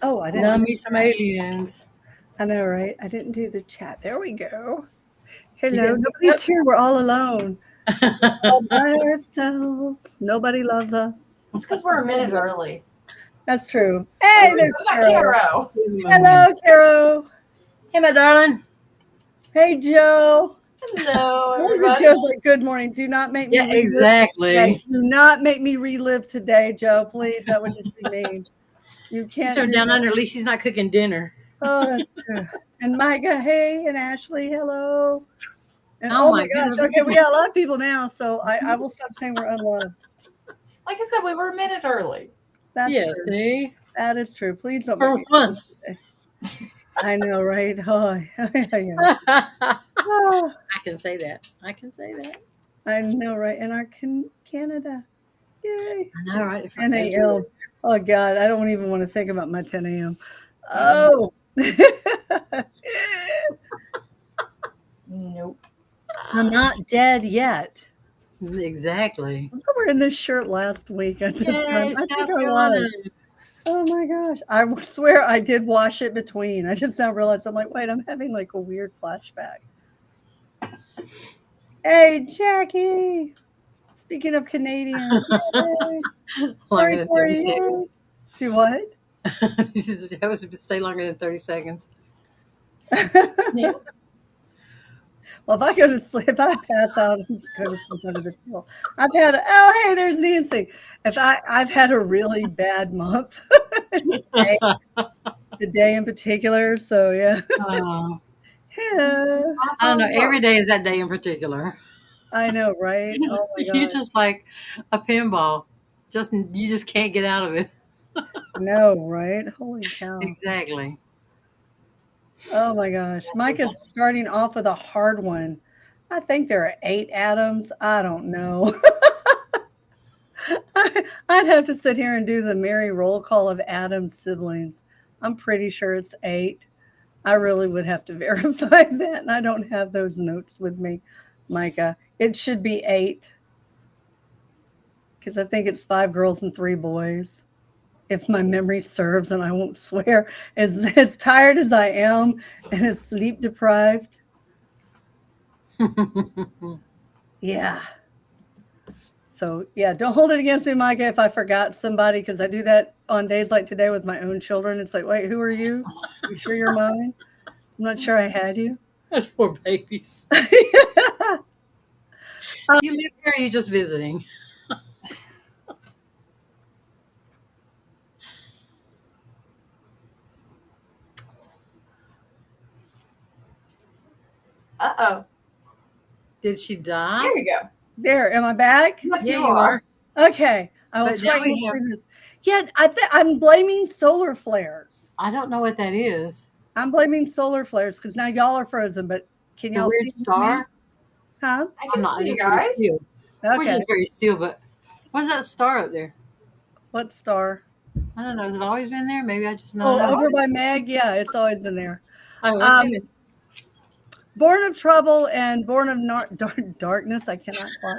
Oh, I didn't do Love the me some chat. aliens. I know, right? I didn't do the chat. There we go. You Hello. can. Nobody's here. We're all alone. All by ourselves. Nobody loves us. It's because we're a minute early. That's true. There Hey, we there's go. Got Carol. Caro. Hello, Carol. Hey, my darling. Hey, Joe. Hello, I love that everybody. Joe's like, good morning. Do not make me Yeah, relive this day. exactly. Do not make me relive today, Joe. Please. That would just be mean. You She's can't her do down that. under. At least she's not cooking dinner. Oh, that's true. And Micah, hey, and Ashley, hello. And Oh oh my my gosh, goodness. Look okay, at we got a lot of people now, so I will stop saying we're unloved. Like I said, we were a minute early. That's yeah, true. see? That is true. Please don't make For me relive once. today. I know, right? Oh, yeah. I Oh, can say that. I can say that. I know, right? In our Canada. Yay. I know, right? 10 a.m. Oh God, I don't even want to think about my 10 a.m. Mm-mm. Oh. Nope. I'm not dead yet. Exactly. I was wearing this shirt last week at this time. Yay, I think South I Carolina. was. Oh my gosh. I swear I did wash it between. I just now realized I'm like, wait, I'm having like a weird flashback. Hey, Jackie. Speaking of Canadians, yay. Longer Corey, than 30 Corey, seconds. yay. Do what? She says, "I was to stay longer than 30 seconds." Yeah. Well, if I go to sleep, if I pass out and just go to sleep under the table, I've had. Oh, hey, there's Nancy. I've had a really bad month today in particular. So yeah, Oh, yeah, I don't know. Every Work. day is that day in particular. I know, right? Oh my You're gosh, just like a pinball. You just can't get out of it. no, right? Holy cow! Exactly. Oh my gosh, Micah's starting off with a hard one. I think there are 8 atoms. I don't know. I'd have to sit here and do the merry roll call of Adam's siblings. I'm pretty sure it's 8. I really would have to verify that, and I don't have those notes with me, Micah. It should be 8 because I think it's 5 girls and 3 boys, if my memory serves, and I won't swear. As tired as I am and as sleep deprived, yeah. So, yeah, don't hold it against me, Micah, if I forgot somebody, because I do that on days like today with my own children. It's like, wait, who are you? You sure you're mine? I'm not sure I had you. That's poor babies. You live here, or you're just visiting. Uh-oh. Did she die? There you go. There, am I back? Yes, Yeah, you you are. are. Okay, I will But try now to we get have. through this. Yeah, I'm blaming solar flares. I don't know what that is. I'm blaming solar flares because now y'all are frozen, but can The y'all see weird me? star. Huh? I I'm can not. I'm see you just very guys. still. We're Okay. just very still. But what's that star up there? What star? I don't know. Has it always been there? Maybe I just not Oh, noticed over it. by Meg. Yeah, it's always been there. Oh, okay. Um, Born of Trouble and Born of Darkness. I cannot talk.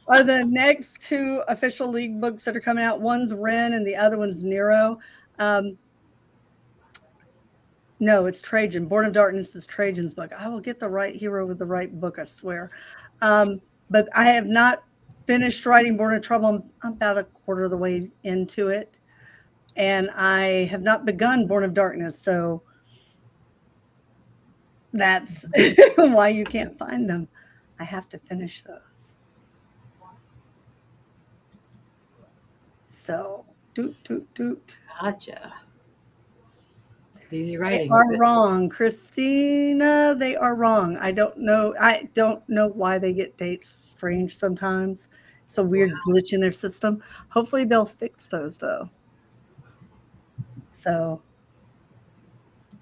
Are the next 2 official league books that are coming out. One's Ren and the other one's Nero. Um, no, it's Trajan. Born of Darkness is Trajan's book. I will get the right hero with the right book, I swear. But I have not finished writing Born of Trouble. I'm about a quarter of the way into it. And I have not begun Born of Darkness. So that's why you can't find them. I have to finish those. So, doot, doot, doot. Gotcha. Easy They writing. are wrong, Christina. They are wrong. I don't know. I don't know why they get dates strange sometimes. It's a weird glitch in their system. Hopefully, they'll fix those though. So,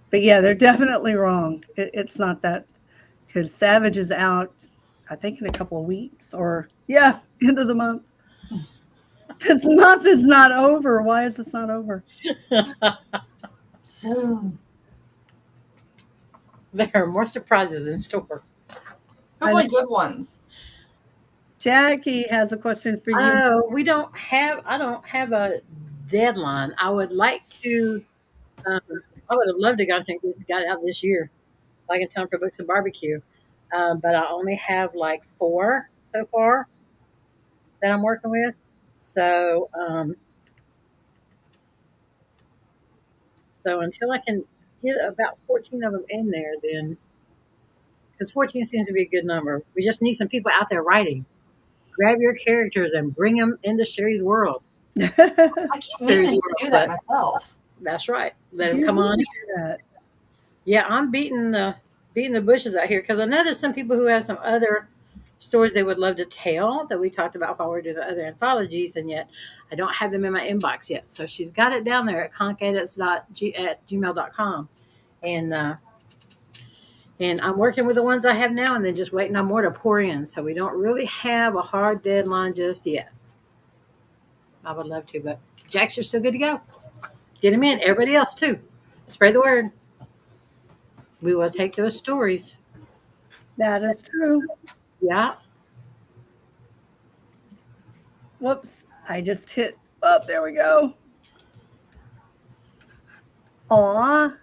but yeah, they're definitely wrong. It's not that because Savage is out, I think, in a couple of weeks or yeah, end of the month. This month is not over. Why is this not over? Soon. There are more surprises in store. Hopefully good ones. Jackie has a question for you. We don't have. I don't have a deadline. I would like to Um, I would have loved to got it out this year, like in time for Books and Barbecue. But I only have like 4 so far that I'm working with. So, so until I can get about 14 of them in there, then because 14 seems to be a good number. We just need some people out there writing. Grab your characters and bring them into Sherry's world. I keep Sherry's meaning to do world, that but myself. that's right. Let them You come on. need to do that. Yeah, I'm beating the bushes out here because I know there's some people who have some other stories they would love to tell that we talked about while we're doing the other anthologies, and yet I don't have them in my inbox yet. So she's got it down there at conkedits@gmail.com, and I'm working with the ones I have now, and then just waiting on more to pour in. So we don't really have a hard deadline just yet. I would love to, but Jax, you're still good to go. Get them in. Everybody else too. Spread the word. We will take those stories. That is true. Yeah. Whoops. I just hit. Oh, there we go. Aw.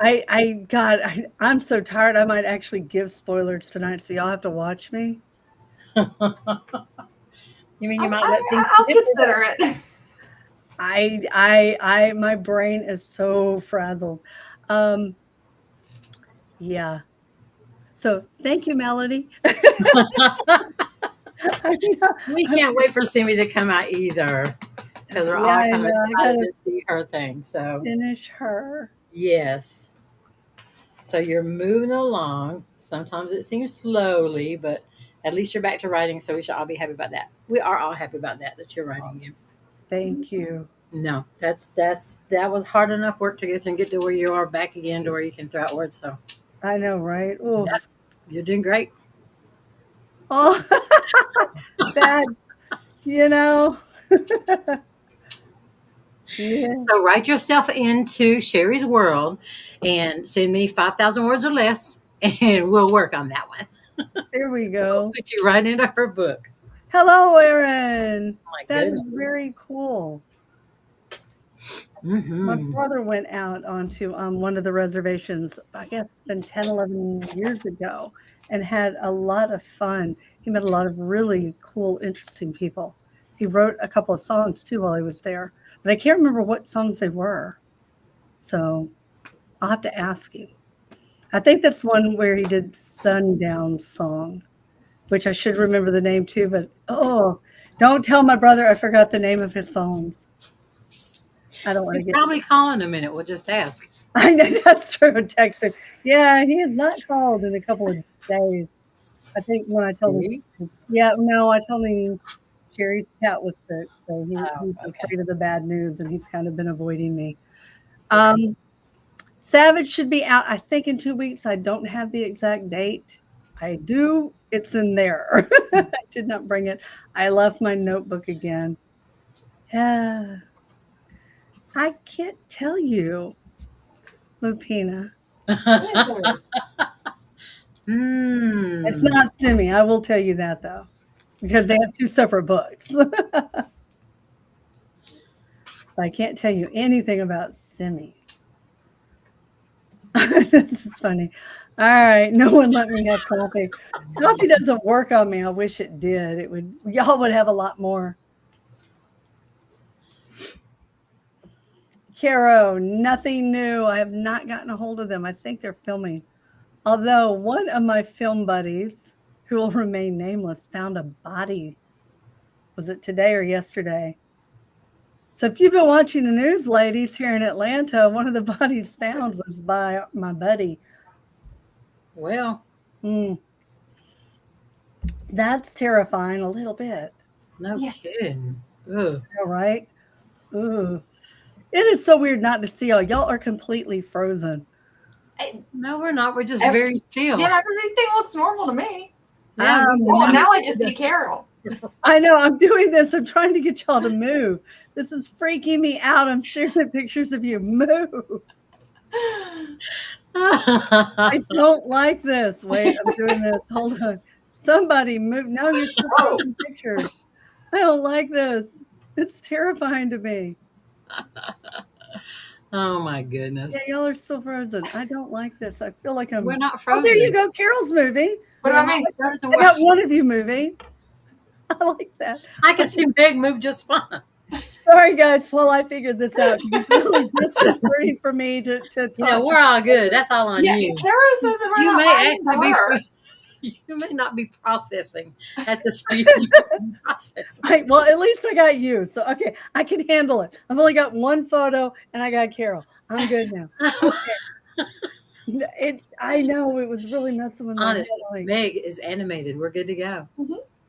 I'm so tired. I might actually give spoilers tonight, so y'all have to watch me. You mean you might let things I'll slip? consider it. My brain is so frazzled. Yeah. So thank you, Melody. We can't wait for Simi to come out either because we're all I kind of know. I excited gotta to see her thing. So, finish her. yes. So you're moving along. Sometimes it seems slowly, but at least you're back to writing. So we should all be happy about that. We are all happy about that you're writing again. Thank you. No, that was hard enough work to get and get to where you are back again to where you can throw out words. So I know, right? Oof. yeah, you're doing great. Oh, that, you know. Yeah. So write yourself into Sherry's world and send me 5,000 words or less, and we'll work on that one. There we We'll go. put you right into her book. Hello, Aaron. Oh my That is goodness. very cool. My Mm-hmm. brother went out onto one of the reservations, I guess it's been 10, 11 years ago, and had a lot of fun. He met a lot of really cool, interesting people. He wrote a couple of songs too while he was there, but I can't remember what songs they were. So I'll have to ask him. I think that's one where he did Sundown Song, which I should remember the name too, but oh, don't tell my brother I forgot the name of his songs. I don't want to He'll get. probably call in a minute. We'll just ask. I know that's true. Text him. Yeah, he has not called in a couple of days. I think when I told See? him, yeah, no, I told him Sherry's cat was sick, so Oh, he's okay. afraid of the bad news, and he's kind of been avoiding me. Um, Savage should be out, I think, in 2 weeks. I don't have the exact date. I do. It's in there. I did not bring it. I left my notebook again. Yeah, I can't tell you, Lupina. Spoilers. It's Hmm. not Simi. I will tell you that though, because they have 2 separate books. I can't tell you anything about Simi. This is funny. All right, no one let me have coffee. Coffee doesn't work on me. I wish it did. It would. Y'all would have a lot more. Caro, nothing new. I have not gotten a hold of them. I think they're filming. Although one of my film buddies, who will remain nameless, found a body. Was it today or yesterday? So if you've been watching the news, ladies, here in Atlanta, one of the bodies found was by my buddy. Well, That's terrifying a little bit. no Yeah. kidding. Ugh. All right. Ooh. It is so weird not to see y'all. Y'all are completely frozen. No, we're not. We're just Ev- very still. Yeah, everything looks normal to me. Yeah, Well, now I just see Carol. I know. I'm doing this. I'm trying to get y'all to move. This is freaking me out. I'm staring at pictures of you. Move. I don't like this. Wait, I'm doing this. Hold on. Somebody move. No, you're still taking pictures. I don't like this. It's terrifying to me. Oh my goodness. Yeah, y'all are still frozen. I don't like this. I feel like I'm. We're not Oh, there you frozen. go. Carol's moving. What We're about not me? frozen. I got one of you moving. I like that. I can see Meg move just fine. Sorry, guys, while I figured this out, because it's really disconcerting for me to You talk. know, we're all good. That's all on Yeah, you. Carol says that we're You not may lying to actually her. you may not be processing at the speed you process. Well, at least I got you. So, okay, I can handle it. I've only got one photo and I got Carol. I'm good now. I know it was really messing with my head. Honestly, Like, Meg is animated. We're good to go.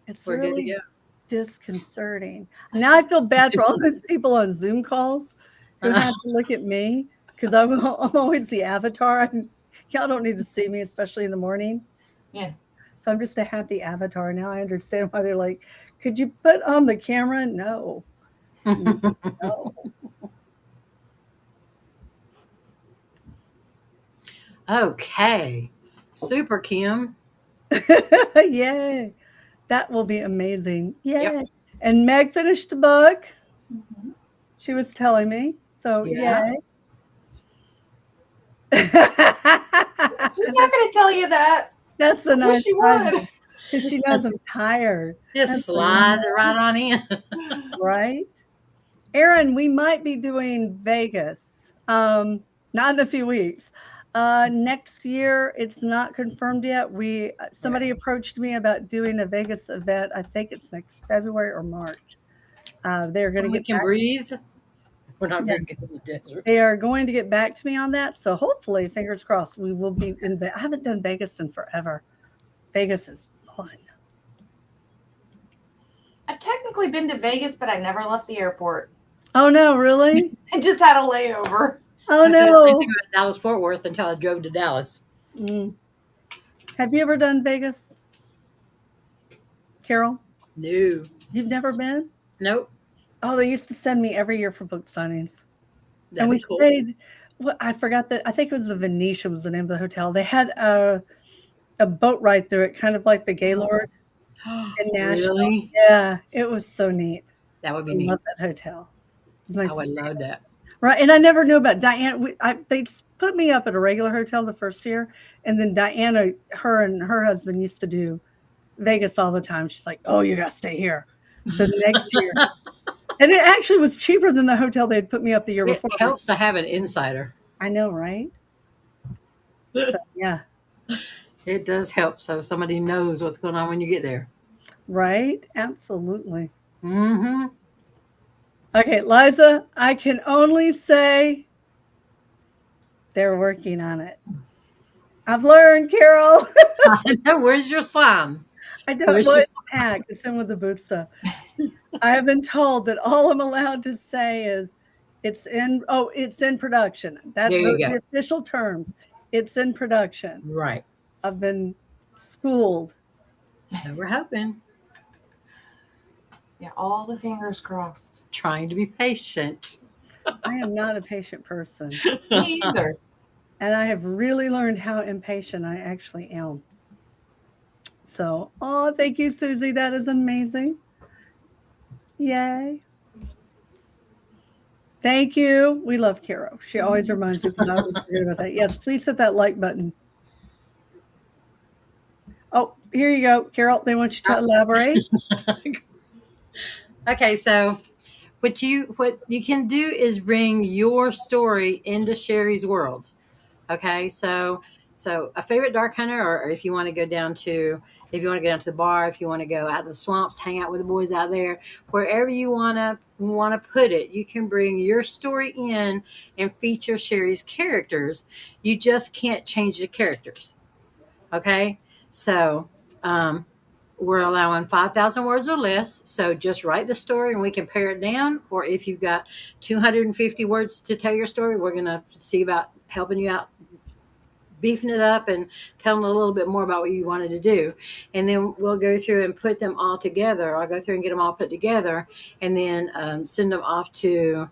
it's We're good to really go. disconcerting. Now I feel bad for all those people on Zoom calls who Uh, had to look at me because I'm always the avatar. Y'all don't need to see me, especially in the morning. Yeah. So I'm just a happy avatar. Now I understand why they're like, could you put on the camera? No. No. okay. Super, Kim. Yay. That will be amazing. Yay. Yep. And Meg finished the book. Mhm. She was telling me. So, Yeah. yay. She's not going to tell you that. That's a I wish nice she would. because she knows I'm tired. Just That's slides it right on in. right. Aaron, we might be doing Vegas. Not in a few weeks. Next year, it's not confirmed yet. Somebody approached me about doing a Vegas event. I think it's next February or March. They're going When to we get can back. breathe, we're not Yeah, very good in the desert. they are going to get back to me on that. So hopefully, fingers crossed, we will be in. I haven't done Vegas in forever. Vegas is fun. I've technically been to Vegas, but I never left the airport. Oh no, really? I just had a layover. Oh I said the same no. thing about Dallas Fort Worth until I drove to Dallas. Mm. Have you ever done Vegas, Carol? No. You've never been? Nope. Oh, they used to send me every year for book signings. And That'd we be cool. stayed, what I forgot that I think it was the Venetian was the name of the hotel. They had a boat ride through it, kind of like the Gaylord in Nashville. Really? Yeah, it was so neat. That would I be neat. love that hotel. It's my I would love that. right, and I never knew about Diana. They put me up at a regular hotel the first year, and then Diana, her and her husband used to do Vegas all the time. She's like, "Oh, you got to stay here." So the next year, and it actually was cheaper than the hotel they'd put me up the year It before. helps to have an insider. I know, right? So, yeah, It does help so somebody knows what's going on when you get there. right? Absolutely. Mm-hmm. Okay, Liza, I can only say they're working on it. I've learned, Carol. I know. Where's your sign? I don't Where's know your it's packed. It's in with the boot stuff. I have been told that all I'm allowed to say is it's in production. That's There you the go. official terms. It's in production. Right. I've been schooled. So we're hoping. Yeah, all the fingers crossed. Trying to be patient. I am not a patient person. Me either. And I have really learned how impatient I actually am. So, oh, thank you, Susie. That is amazing. Yay. Thank you. We love Carol. She always reminds me because I always forget about that. Yes, please hit that like button. Oh, here you go, Carol. They want you to elaborate. Okay, so what you can do is bring your story into Sherry's world. Okay, so a favorite dark hunter, or if you want to go down to the bar, if you want to go out to the swamps, hang out with the boys out there, wherever you wanna put it, you can bring your story in and feature Sherry's characters. You just can't change the characters. Okay, so we're allowing 5,000 words or less. So just write the story and we can pare it down. Or if you've got 250 words to tell your story, we're going to see about helping you out, beefing it up and telling a little bit more about what you wanted to do. And then we'll go through and put them all together. I'll go through and get them all put together and then send them off to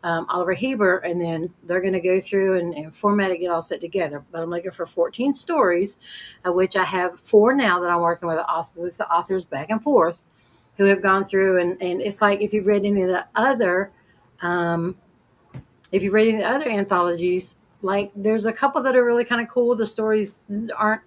Oliver Heber, and then they're going to go through and format it, get all set together. But I'm looking for 14 stories, of which I have 4 now that I'm working with the authors back and forth who have gone through. And it's like if you've read any of the other if you're reading the other anthologies, like there's a couple that are really kind of cool. The stories aren't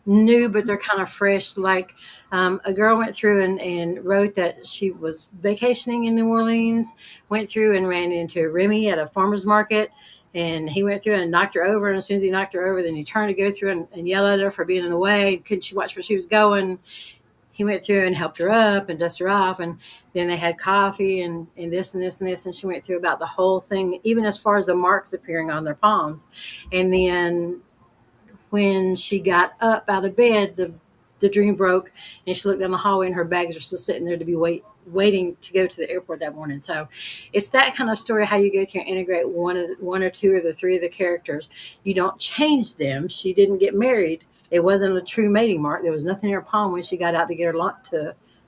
new, but they're kind of fresh. Like a girl went through and wrote that she was vacationing in New Orleans, went through and ran into Remy at a farmer's market. And he went through and knocked her over. And as soon as he knocked her over, then he turned to go through and yell at her for being in the way. Couldn't she watch where she was going? He went through and helped her up and dusted her off. And then they had coffee and this and this and this. And she went through about the whole thing, even as far as the marks appearing on their palms. And then when she got up out of bed, the dream broke, and she looked down the hallway, and her bags are still sitting there to be waiting to go to the airport that morning. So it's that kind of story, how you go through and integrate one or two or the three of the characters. You don't change them. She didn't get married. It wasn't a true mating mark. There was nothing in her palm when she got out to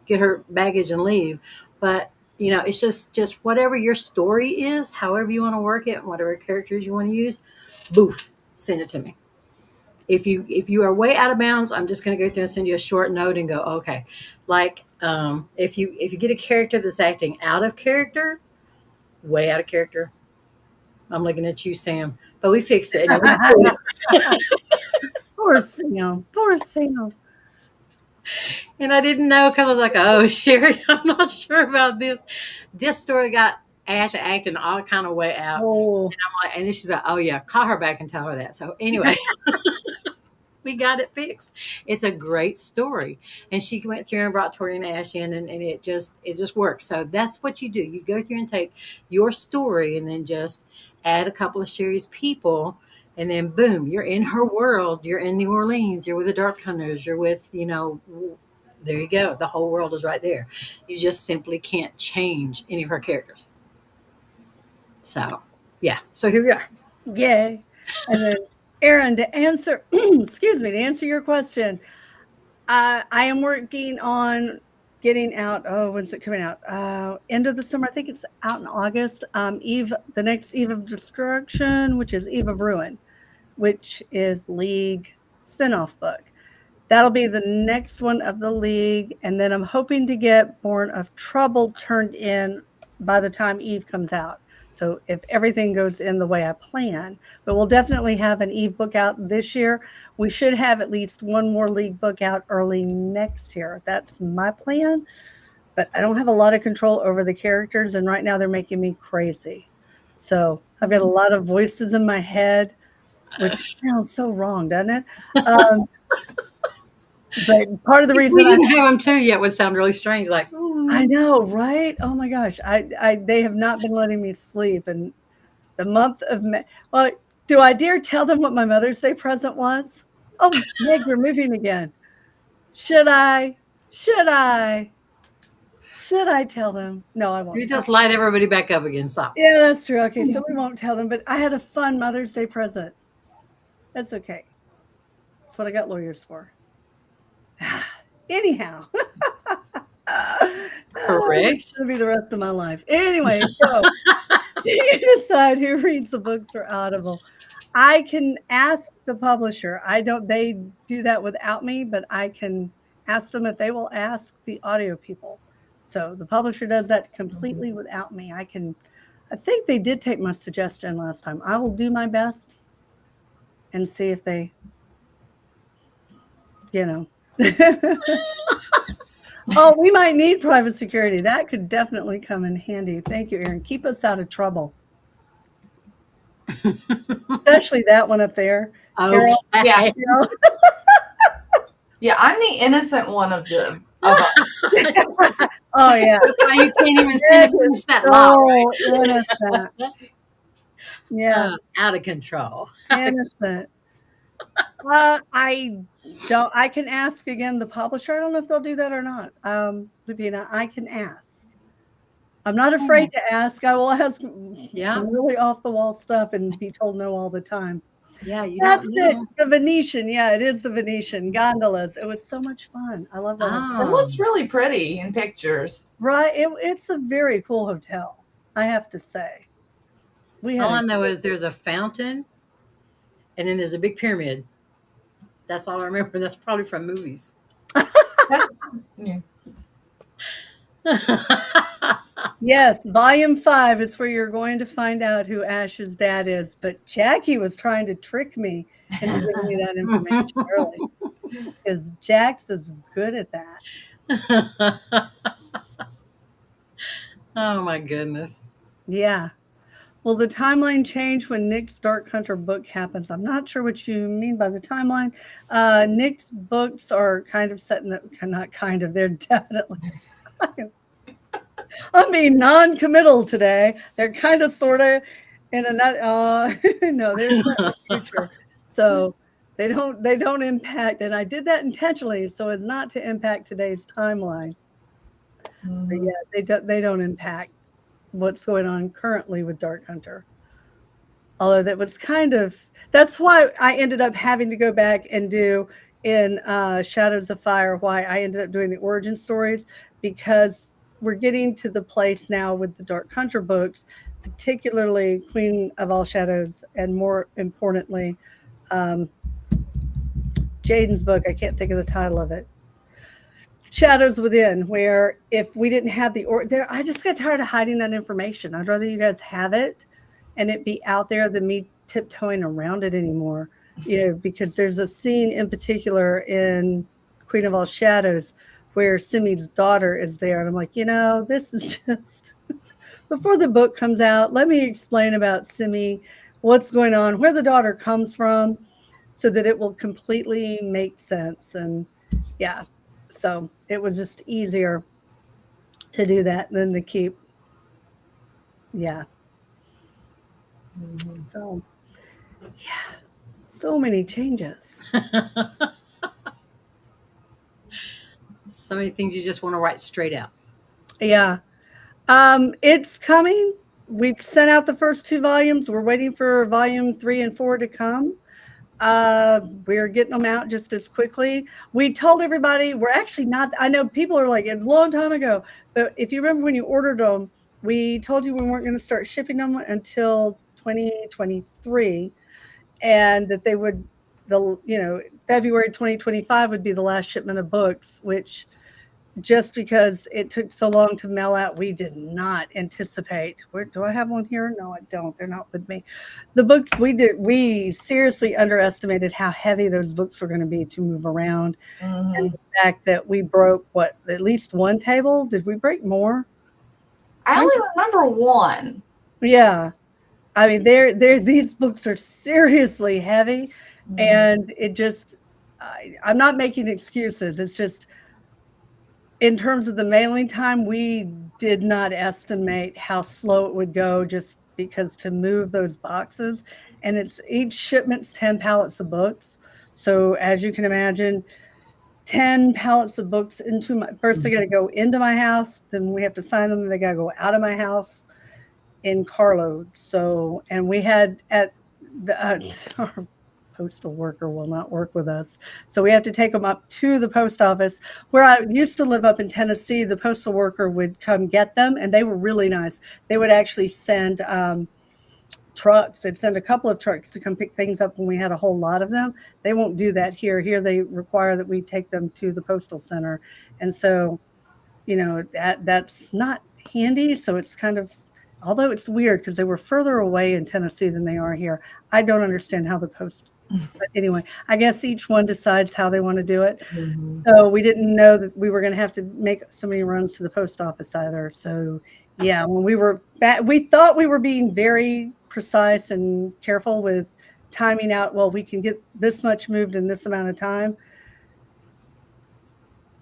get her baggage and leave. But it's just whatever your story is, however you want to work it, whatever characters you want to use, boof, send it to me. If you are way out of bounds, I'm just going to go through and send you a short note and go, okay. Like if you get a character that's acting out of character, way out of character, I'm looking at you, Sam. But we fixed it. And it was good. Poor Sam. Poor Sam. And I didn't know, because I was like, oh, Sherry, I'm not sure about this. This story got Ash acting all kind of way out. Oh, And I'm like, and then she's like, oh yeah, call her back and tell her that. So anyway. We got it fixed. It's a great story. And she went through and brought Tori and Ash in, and it just works. So that's what you do. You go through and take your story and then just add a couple of Sherry's people, and then boom, you're in her world. You're in New Orleans. You're with the Dark Hunters. You're with, there you go. The whole world is right there. You just simply can't change any of her characters. So, yeah. So here we are. yay. And then Aaron, to answer your question, I am working on getting out. Oh, when's it coming out? End of the summer. I think it's out in August. The next Eve of Destruction, which is Eve of Ruin, which is League spinoff book. That'll be the next one of the League. And then I'm hoping to get Born of Trouble turned in by the time Eve comes out. So if everything goes in the way I plan, but we'll definitely have an Eve book out this year. We should have at least one more League book out early next year. That's my plan, but I don't have a lot of control over the characters, and right now they're making me crazy. So I've got a lot of voices in my head, which sounds so wrong, doesn't it? But part of the reason we didn't have them too yet would sound really strange. Like, ooh. I know, right? Oh my gosh. They have not been letting me sleep. And the month of May. Well, do I dare tell them what my Mother's Day present was? Oh, Meg, we're moving again. Should I tell them? No, I won't. You just light everybody back up again. Stop. Yeah, that's true. Okay, so we won't tell them, but I had a fun Mother's Day present. That's okay. That's what I got lawyers for. Anyhow. Correct. It's going to be the rest of my life. Anyway, so you decide who reads the books for Audible. I can ask the publisher. They do that without me, but I can ask them if they will ask the audio people. So the publisher does that completely without me. I think they did take my suggestion last time. I will do my best and see if they, Oh, we might need private security. That could definitely come in handy. Thank you, Aaron. Keep us out of trouble. Especially that one up there. Oh, Carol, Yeah. you Yeah, I'm the innocent one of them. Oh, yeah. you can't even see it finish that line. Innocent. Yeah. Out of control. Innocent. I can ask again the publisher. I don't know if they'll do that or not. Lupina, I can ask. I'm not afraid to ask. I will ask some really off the wall stuff and be told no all the time. Yeah, That's it. The Venetian. Yeah, it is the Venetian gondolas. It was so much fun. I love that. It looks really pretty in pictures. Right. It's a very cool hotel, I have to say. All I know is there's a fountain, and then there's a big pyramid. That's all I remember. That's probably from movies. Yeah. Yes, volume 5 is where you're going to find out who Ash's dad is. But Jackie was trying to trick me into giving me that information early because Jax is good at that. Oh my goodness. Yeah. Well, the timeline change when Nick's Dark Hunter book happens. I'm not sure what you mean by the timeline. Nick's books are kind of set in the, not kind of, they're definitely. I'm being non-committal today. They're kind of, sort of, in another. No, they're set in the future, so they don't impact. And I did that intentionally so as not to impact today's timeline. So yeah, they don't impact what's going on currently with Dark Hunter. Although that was kind of that's why I ended up having to go back and do in Shadows of Fire. Why I ended up doing the origin stories because we're getting to the place now with the Dark Hunter books, particularly Queen of All Shadows, and more importantly, um, Jaden's book. I can't think of the title of it. Shadows Within, where if we didn't have there, I just got tired of hiding that information. I'd rather you guys have it and it be out there than me tiptoeing around it anymore. Because there's a scene in particular in Queen of All Shadows where Simi's daughter is there, and I'm like, this is just before the book comes out. Let me explain about Simi, what's going on, where the daughter comes from, so that it will completely make sense. And yeah. So it was just easier to do that than to keep. Yeah. So, yeah. So many changes. So many things you just want to write straight out. Yeah. It's coming. We've sent out the first 2 volumes. We're waiting for volume 3 and 4 to come. We're getting them out just as quickly. We told everybody we're actually not. I know people are like, it's a long time ago, but if you remember when you ordered them, we told you we weren't going to start shipping them until 2023, and that they would, February 2025 would be the last shipment of books, which just because it took so long to mail out, we did not anticipate. Where do I have one here? No, I don't. They're not with me. The books we seriously underestimated how heavy those books were going to be to move around. And the fact that we broke at least one table. Did we break more? I only remember one. Yeah. I mean, these books are seriously heavy, and it just, I'm not making excuses. It's just, in terms of the mailing time, we did not estimate how slow it would go just because to move those boxes, and each shipment's 10 pallets of books. So as you can imagine, 10 pallets of books first they got to go into my house, then we have to sign them, and they got to go out of my house in carload. So, and we had at our postal worker will not work with us. So we have to take them up to the post office. Where I used to live up in Tennessee, the postal worker would come get them, and they were really nice. They would actually send trucks. They'd send a couple of trucks to come pick things up when we had a whole lot of them. They won't do that here. Here they require that we take them to the postal center. And so, that's not handy. So it's kind of, although it's weird because they were further away in Tennessee than they are here. I don't understand how the post, but anyway, I guess each one decides how they want to do it. So we didn't know that we were going to have to make so many runs to the post office either. So yeah, when we thought we were being very precise and careful with timing out. Well, we can get this much moved in this amount of time.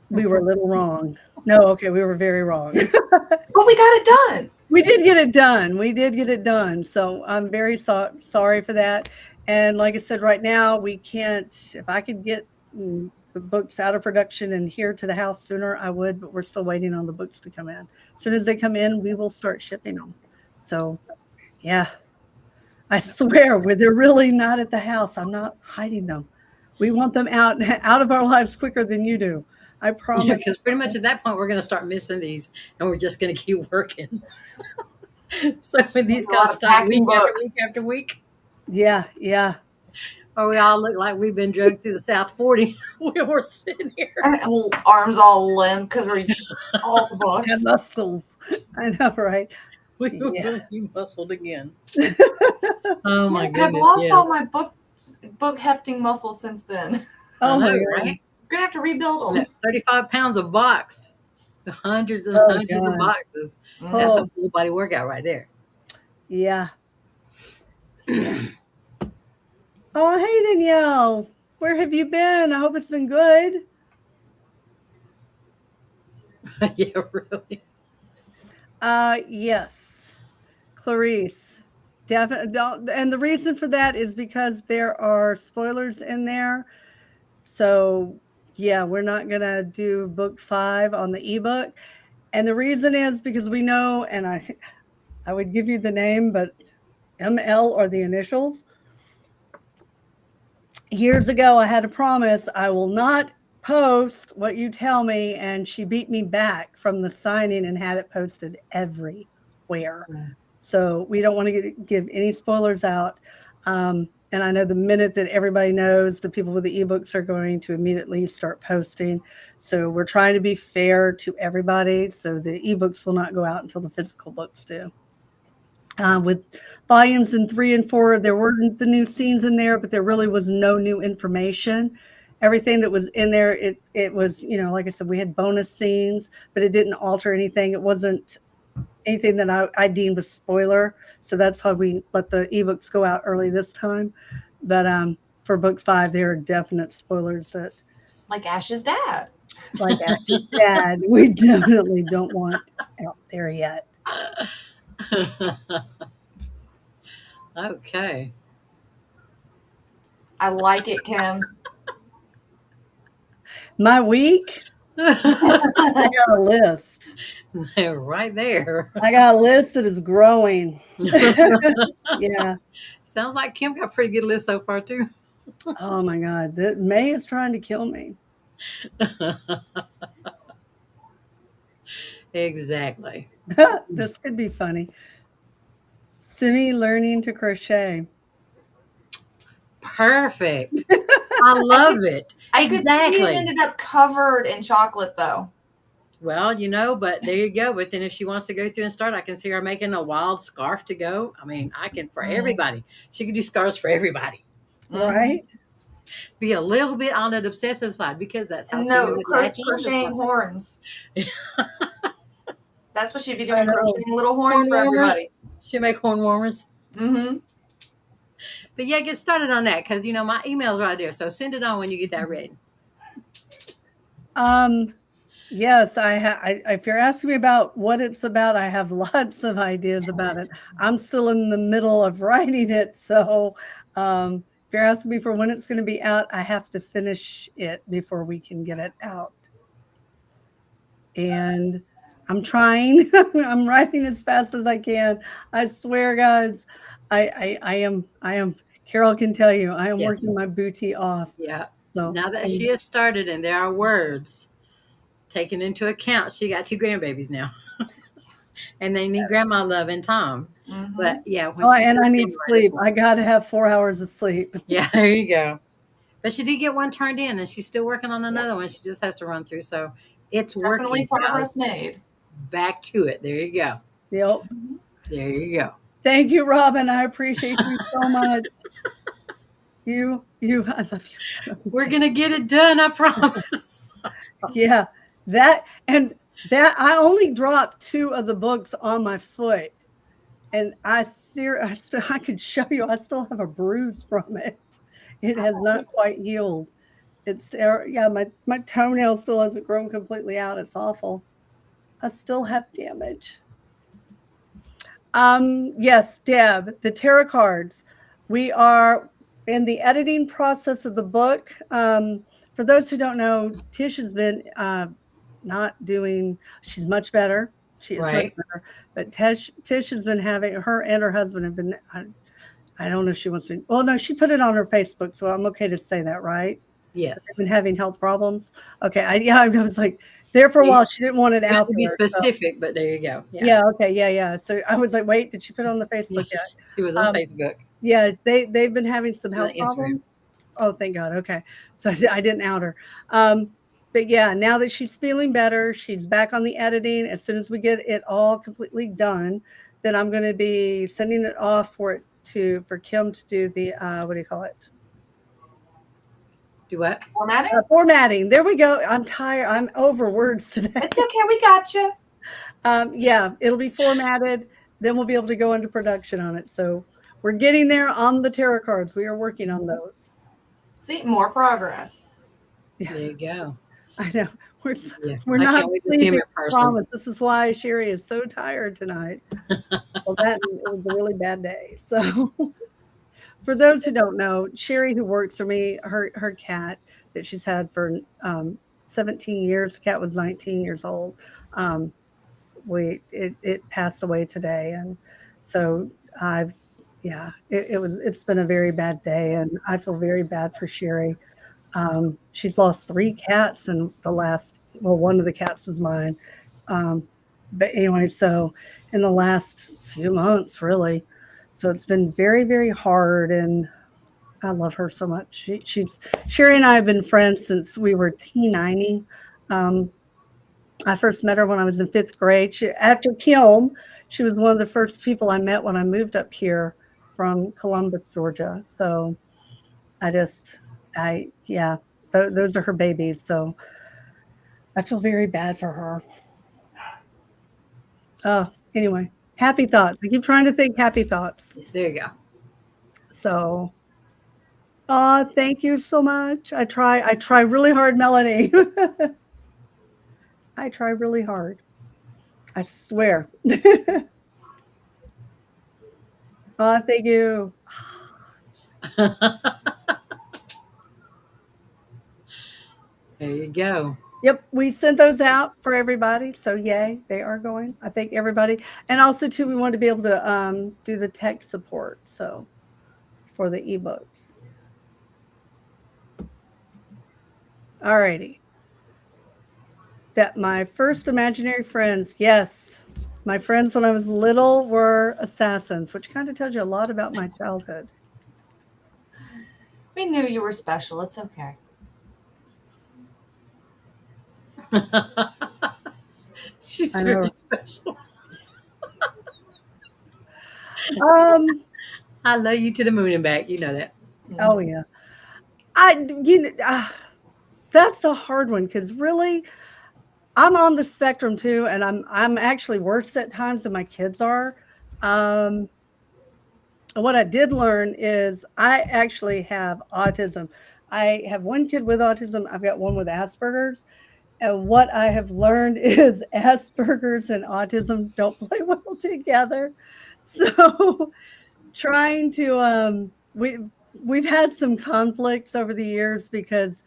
We were a little wrong. No, okay, we were very wrong. But we got it done. We did get it done. We did get it done. So I'm very sorry for that. And like I said, right now we can't. If I could get the books out of production and here to the house sooner, I would. But we're still waiting on the books to come in. As soon as they come in, we will start shipping them. So, yeah, I swear, they're really not at the house. I'm not hiding them. We want them out of our lives quicker than you do. I promise. Because pretty much at that point, we're going to start missing these, and we're just going to keep working. So when these guys stop week after week after week. Yeah. Or we all look like we've been drugged through the South 40 we're sitting here. And arms all limp because we're all the books. And muscles. I know, right? You muscled again. Oh my I've goodness. lost Yeah. all my book hefting muscles since then. I Oh know, my God. right? I'm gonna have to rebuild them. 35 pounds of box. Hundreds and Oh, hundreds of God. boxes. Mm. That's a Oh, full body workout right there. yeah. Yeah. Oh, hey, Danielle. Where have you been? I hope it's been good. Yeah, really. Yes. Clarice. Definitely. And the reason for that is because there are spoilers in there. So, yeah, we're not going to do book 5 on the ebook. And the reason is because we know, and I would give you the name, but ML or the initials. Years ago, I had a promise I will not post what you tell me. And she beat me back from the signing and had it posted everywhere. So we don't want to give any spoilers out. And I know the minute that everybody knows, the people with the ebooks are going to immediately start posting. So we're trying to be fair to everybody. So the ebooks will not go out until the physical books do. With volumes in 3 and 4, there weren't the new scenes in there, but there really was no new information. Everything that was in there, it was, like I said, we had bonus scenes, but it didn't alter anything. It wasn't anything that I deemed a spoiler. So that's how we let the ebooks go out early this time. But for book 5, there are definite spoilers that, Like Ash's dad. like Ash's dad, we definitely don't want out there yet. Okay. I like it, Kim. My week, I got a list. They're right there. I got a list that is growing. Yeah. Sounds like Kim got a pretty good list so far too. Oh my God. May is trying to kill me. Exactly. This could be funny. Simi learning to crochet. Perfect. I love it. I could see it Exactly. ended up covered in chocolate though. Well, but there you go. But then if she wants to go through and start, I can see her making a wild scarf to go. I mean, I can for everybody. She could do scarves for everybody. Right? Be a little bit on the obsessive side because that's how No, would latch on to crocheting something. horns. That's what she'd be I doing, know. crocheting little horns Horn for warmers. everybody. She'll make horn warmers. Mm-hmm. But yeah, get started on that because my email's right there. So send it on when you get that ready. Yes, if you're asking me about what it's about, I have lots of ideas about it. I'm still in the middle of writing it. So if you're asking me for when it's going to be out, I have to finish it before we can get it out. And I'm trying. I'm writing as fast as I can. I swear, guys, I am. Carol can tell you, I am Yes. working my booty off. Yeah. So Now that she has started and there are words taken into account, she got 2 grandbabies now. And they need grandma love and time. Mm-hmm. But yeah, when and I need sleep. I got to have 4 hours of sleep. Yeah, there you go. But she did get one turned in and she's still working on another one. She just has to run through. So it's Definitely working. progress made. Back to it. There you go. Yep. There you go. Thank you, Robin. I appreciate you so much. I love you. We're going to get it done, I promise. Yeah. I only dropped 2 of the books on my foot. And I could show you, I still have a bruise from it. It has not quite healed. My toenail still hasn't grown completely out. It's awful. I still have damage. Yes, Deb, the tarot cards. We are in the editing process of the book. For those who don't know, Tish has been she's much better. She is much better. But Tish has been her and her husband have been, I don't know if she wants to, well, no, she put it on her Facebook, so I'm okay to say that, right? Yes. They've been having health problems. Okay. I was like, there for a while, she didn't want it out to be there. specific, but there you go. Yeah. Okay. Yeah. So I was like, wait, did she put it on the Facebook yet? She was on Facebook. Yeah, they've been having some health Instagram. problems. Oh, thank God. Okay. So I didn't out her. Um, but yeah, now that she's feeling better, she's back on the editing. As soon as we get it all completely done, then I'm going to be sending it off for Kim to do the what do you call it? Do what? Formatting? Formatting. There we go. I'm tired. I'm over words today. It's okay. We got you. Yeah, it'll be formatted. Then we'll be able to go into production on it. So we're getting there on the tarot cards. We are working on those. See, more progress. Yeah, There you go. I know. We're Yeah, we're I not can't wait to see him sleeping. in I person. promise. This is why Sherry is so tired tonight. Well, that it was a really bad day. So for those who don't know, Sherry, who works for me, her cat that she's had for 17 years. The cat was 19 years old. Um, it passed away today, and so I've yeah, it's been a very bad day, and I feel very bad for Sherry. She's lost 3 cats in the last well, one of the cats was mine. Um, but anyway, so in the last few months, really. So it's been very, very hard, and I love her so much. She's Sherry and I have been friends since we were teeny. I first met her when I was in 5th grade. After Kim, she was one of the first people I met when I moved up here from Columbus, Georgia. So I just, yeah, those are her babies. So I feel very bad for her. Anyway, happy thoughts. I keep trying to think happy thoughts. There you go. So, thank you so much. I try really hard, Melanie. I try really hard. I swear. Thank you. There you go. Yep, we sent those out for everybody. So yay, they are going. I thank everybody. And also too, we want to be able to do the tech support. So for the ebooks. All righty. That my first imaginary friends, yes. My friends when I was little were assassins, which kind of tells you a lot about my childhood. We knew you were special. It's okay. She's I very know. special. Um, I love you to the moon and back. You know that. oh yeah. I you know, that's a hard one because really I'm on the spectrum too, and I'm actually worse at times than my kids are. Um, what I did learn is I actually have autism. I have one kid with autism. I've got one with Asperger's. And what I have learned is Asperger's and autism don't play well together. So trying to we've had some conflicts over the years because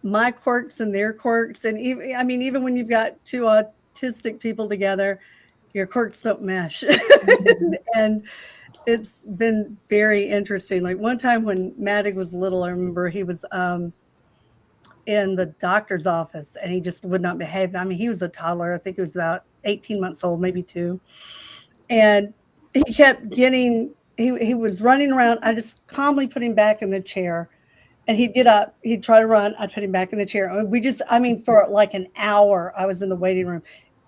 my quirks and their quirks, and even I mean even when you've got two autistic people together, your quirks don't mesh. And it's been very interesting. Like one time when Maddie was little, I remember he was in the doctor's office and he just would not behave. I mean, he was a toddler. I think he was about 18 months old, maybe 2. And he kept getting he was running around. I just calmly put him back in the chair and he'd get up, he'd try to run, I'd put him back in the chair. And we just I mean, for like an hour I was in the waiting room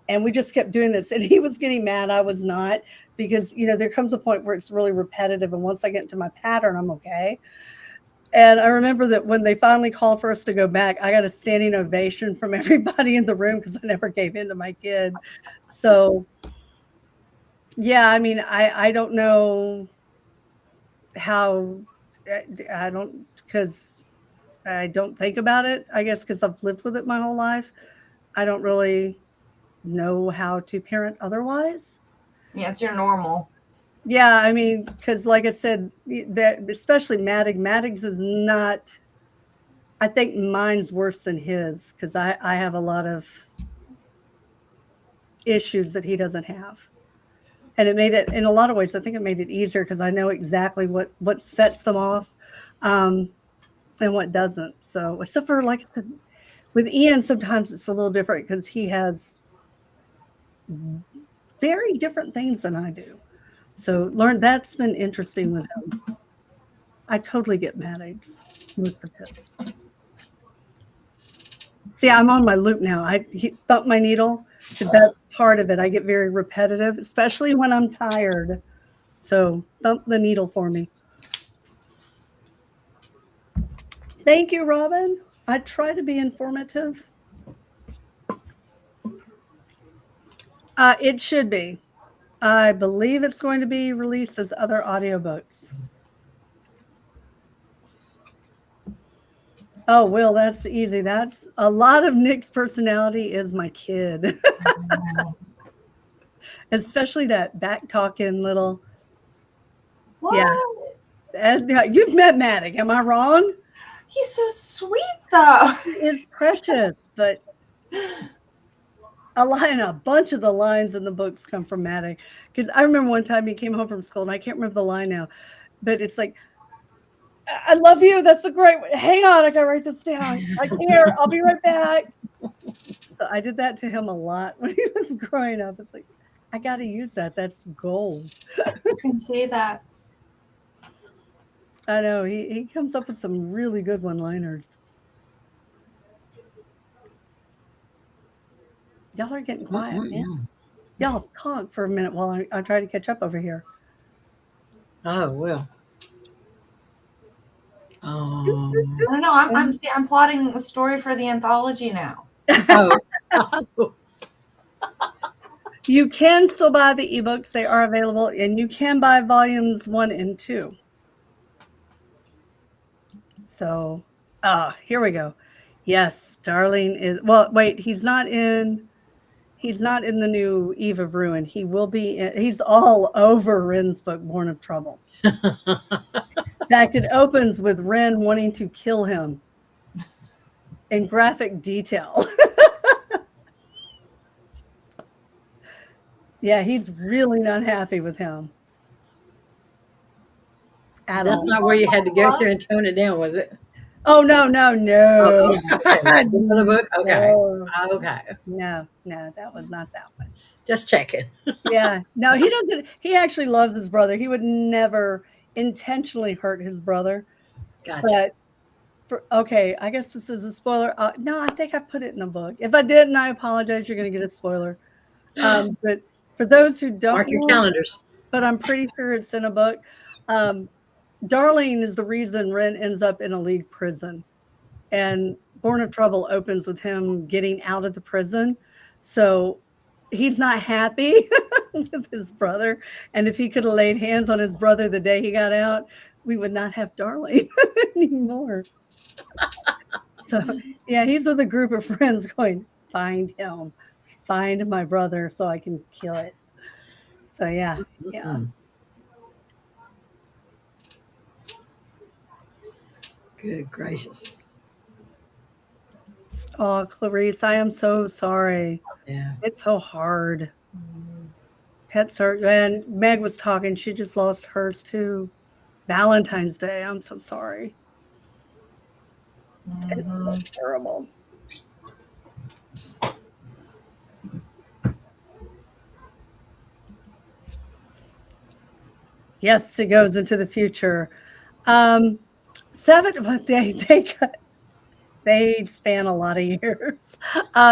and we just kept doing this. And he was getting mad, I was not, because there comes a point where it's really repetitive. And once I get into my pattern, I'm okay. And I remember that when they finally called for us to go back, I got a standing ovation from everybody in the room because I never gave in to my kid. So, yeah, I mean, I don't know how I don't because I don't think about it. I guess because I've lived with it my whole life. I don't really know how to parent otherwise. Yeah, it's your normal. Yeah, I mean, because like I said, that especially Maddox is not. I think mine's worse than his because I have a lot of issues that he doesn't have. And it made it in a lot of ways, I think it made it easier because I know exactly what sets them off and what doesn't. So except for like I said, with Ian, sometimes it's a little different because he has very different things than I do. So learn that's been interesting with him. I totally get Maddox. most of his. See, I'm on my loop now. I thump my needle because that's part of it. I get very repetitive, especially when I'm tired. So thump the needle for me. Thank you, Robin. I try to be informative. It should be. I believe it's going to be released as other audiobooks. Oh, Will, that's easy. That's a lot of Nick's personality is my kid, especially that back talking little. What? Yeah, and, you've met Matic. Am I wrong? He's so sweet, though. He is precious, but a bunch of the lines in the books come from Matic. Because I remember one time he came home from school, and I can't remember the line now, but it's like, I love you. That's a great. Hang on, I gotta write this down. I care. I'll be right back. So I did that to him a lot when he was growing up. It's like, I got to use that. That's gold. You can see that. I know he comes up with some really good one-liners. Y'all are getting quiet, man. Y'all talk for a minute while I try to catch up over here. Oh well. I don't know. I'm plotting a story for the anthology now. Oh. You can still buy the ebooks; they are available, and you can buy volumes 1 and 2. So, here we go. Yes, Darling is. Well, wait, he's not in. He's not in the new Eve of Ruin. He will be. He's all over Ren's book, Born of Trouble. In fact, it opens with Ren wanting to kill him in graphic detail. Yeah, he's really not happy with him at That's all. not where you had to go through and tone it down, was it? Oh no, no, no. Okay. Right into the book. Okay. No. Okay. No, that was not that one. Just checking. Yeah, no, he doesn't. He actually loves his brother. He would never intentionally hurt his brother. Gotcha. But okay, I guess this is a spoiler. No, I think I put it in a book. If I didn't, I apologize. You're going to get a spoiler. But for those who don't Mark your know, calendars. but I'm pretty sure it's in a book. Darling is the reason Ren ends up in a league prison, and Born of Trouble opens with him getting out of the prison. So he's not happy with his brother. And if he could have laid hands on his brother the day he got out, we would not have Darling anymore. So, yeah, he's with a group of friends going, find him, find my brother so I can kill it. So, yeah. Good gracious. Oh, Clarice, I am so sorry. Yeah. It's so hard. Pets are, and Meg was talking, she just lost hers too. Valentine's Day. I'm so sorry. It's so terrible. Yes, it goes into the future. Seven, but they span a lot of years.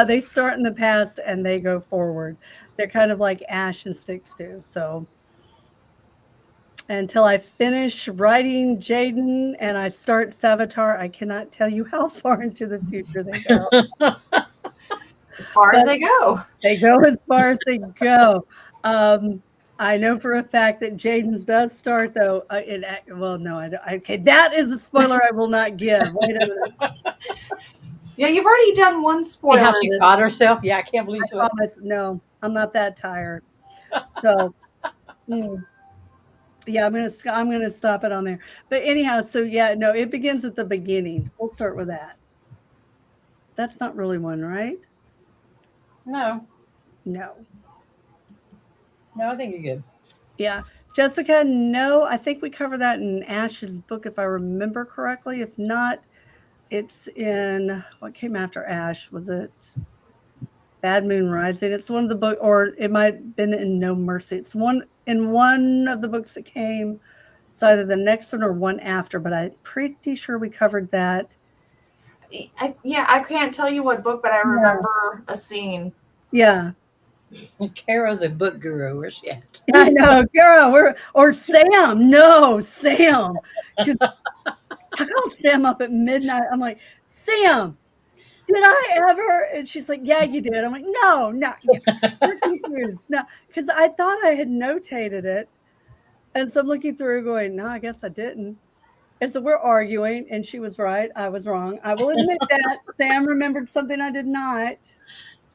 They start in the past and they go forward. They're kind of like Ash and Styx do. So until I finish writing Jaden and I start Savitar, I cannot tell you how far into the future they go. As far as they go. They go as far as they go. I know for a fact that Jaden's does start though. Well, no, okay, that is a spoiler I will not give. Wait a minute. Yeah, you've already done one spoiler. See how she caught herself? Yeah, I can't believe No, I'm not that tired. So, yeah, I'm gonna stop it on there. But anyhow, so yeah, no, it begins at the beginning. We'll start with that. That's not really one, right? No. No. No, I think you're good. Yeah. Jessica, no, I think we covered that in Ash's book, if I remember correctly. If not, it's in what came after Ash. Was it Bad Moon Rising? It's one of the book, or it might have been in No Mercy. It's one of the books that came It's either the next one or one after, but I'm pretty sure we covered that. I can't tell you what book, but I Yeah. remember a scene. Yeah. Carol's a book guru. Where's she at? I know, Carol, or Sam. No, Sam. 'Cause I called Sam up at midnight. I'm like, Sam, did I ever? And she's like, yeah, you did. I'm like, no, you're confused. No, because I thought I had notated it. And so I'm looking through going, no, I guess I didn't. And so we're arguing, and she was right. I was wrong. I will admit that. Sam remembered something I did not.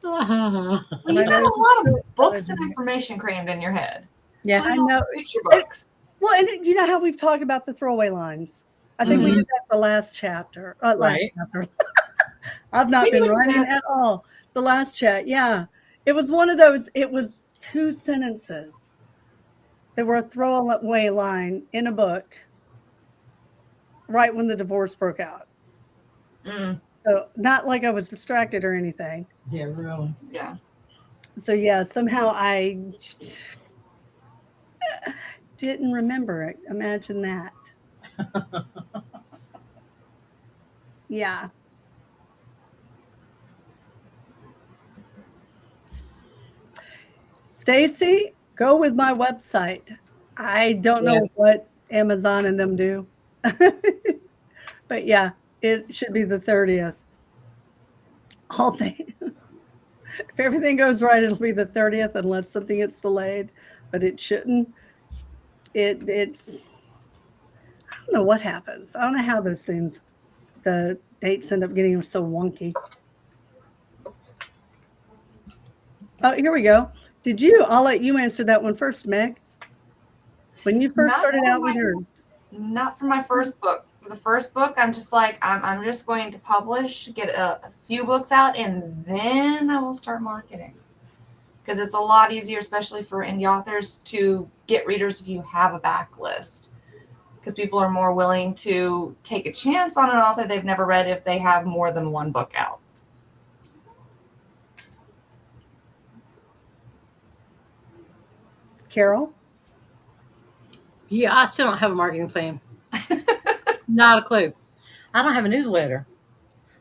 Well, And you I got know a lot still of books and didn't. information crammed in your head. Yeah. I Including all know. the picture books. Well, and you know how we've talked about the throwaway lines. I think we Mhm. did that the last chapter. Last Right. chapter. I've not We been did writing that. at all. The last chat, yeah. It was one of those, it was 2 sentences that were a throwaway line in a book right when the divorce broke out. Mm, So, not like I was distracted or anything. Yeah, really. yeah. So, yeah, somehow I didn't remember it. Imagine that. Yeah. Stacy, go with my website. I don't Yeah. know what Amazon and them do. But yeah, it should be the 30th. All things. If everything goes right, it'll be the 30th unless something gets delayed, but it shouldn't. It's I don't know what happens. I don't know how those things the dates end up getting so wonky. Oh, here we go. Did you? I'll let you answer that one first, Meg. When you first Not started for out with my yours. not for my first book. For the first book, I'm just like I'm just going to publish, get a few books out, and then I will start marketing. Because it's a lot easier, especially for indie authors, to get readers if you have a backlist. Because people are more willing to take a chance on an author they've never read if they have more than one book out. Carol? Yeah, I still don't have a marketing plan. Not a clue. I don't have a newsletter.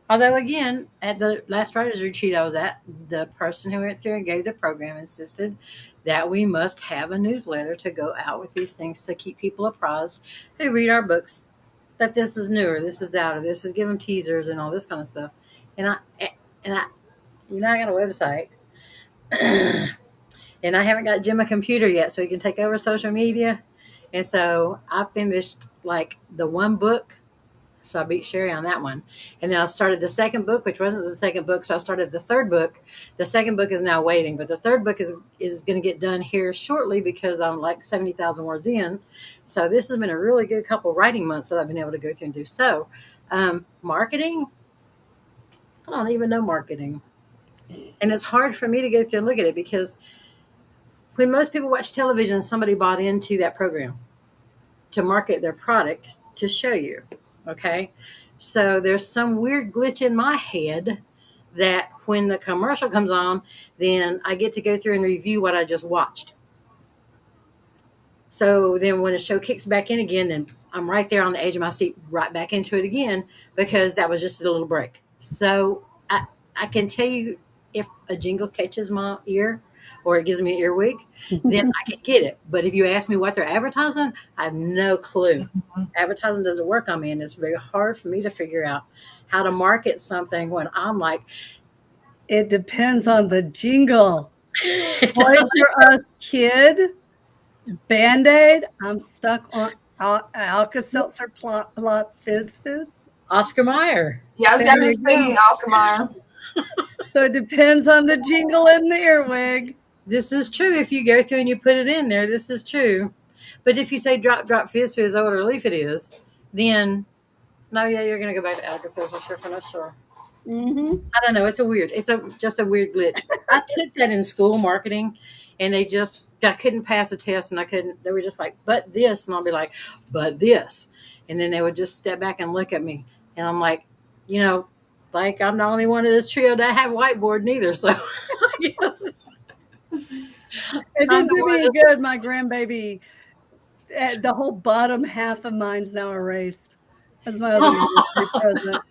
Although, again, at the last writers retreat I was at, the person who went through and gave the program insisted that we must have a newsletter to go out with these things to keep people apprised who read our books that this is new or this is out or this is give them teasers and all this kind of stuff. And I, I got a website, and I haven't got Jim a computer yet, so he can take over social media. And so I finished like the one book. So I beat Sherry on that one. And then I started the second book, which wasn't the second book. So I started the third book. The second book is now waiting, but the third book is going to get done here shortly because I'm like 70,000 words in. So this has been a really good couple writing months that I've been able to go through and do. So marketing, I don't even know marketing. And it's hard for me to go through and look at it because when most people watch television, somebody bought into that program to market their product to show you. Okay. So there's some weird glitch in my head that when the commercial comes on, then I get to go through and review what I just watched. So then when the show kicks back in again, then I'm right there on the edge of my seat, right back into it again, because that was just a little break. So I can tell you if a jingle catches my ear or it gives me an earwig, then I can get it. But if you ask me what they're advertising, I have no clue. Advertising doesn't work on me, and it's very hard for me to figure out how to market something when I'm like, It depends on the jingle. it Toys doesn't. R Us kid, Band-Aid. I'm stuck on Alka-Seltzer plot fizz fizz. Oscar Mayer. Yeah, I There was you just thinking go. Oscar Mayer. So it depends on the jingle and the earwig. This is true. If you go through and you put it in there, this is true. But if you say drop, drop, fizz, fizz, what relief it is, then no, yeah, you're going to go back to Alka-Seltzer, sure, for no sure. Mm-hmm. I don't know. It's just a weird glitch. I took that in school marketing, and I couldn't pass a test, and they were just like, but this, and I'll be like, but this, and then they would just step back and look at me, and I'm like, like I'm the only one of this trio that have whiteboard neither, so I guess It didn't do me any good. My grandbaby The whole bottom half of mine's now erased. That's my other birthday present.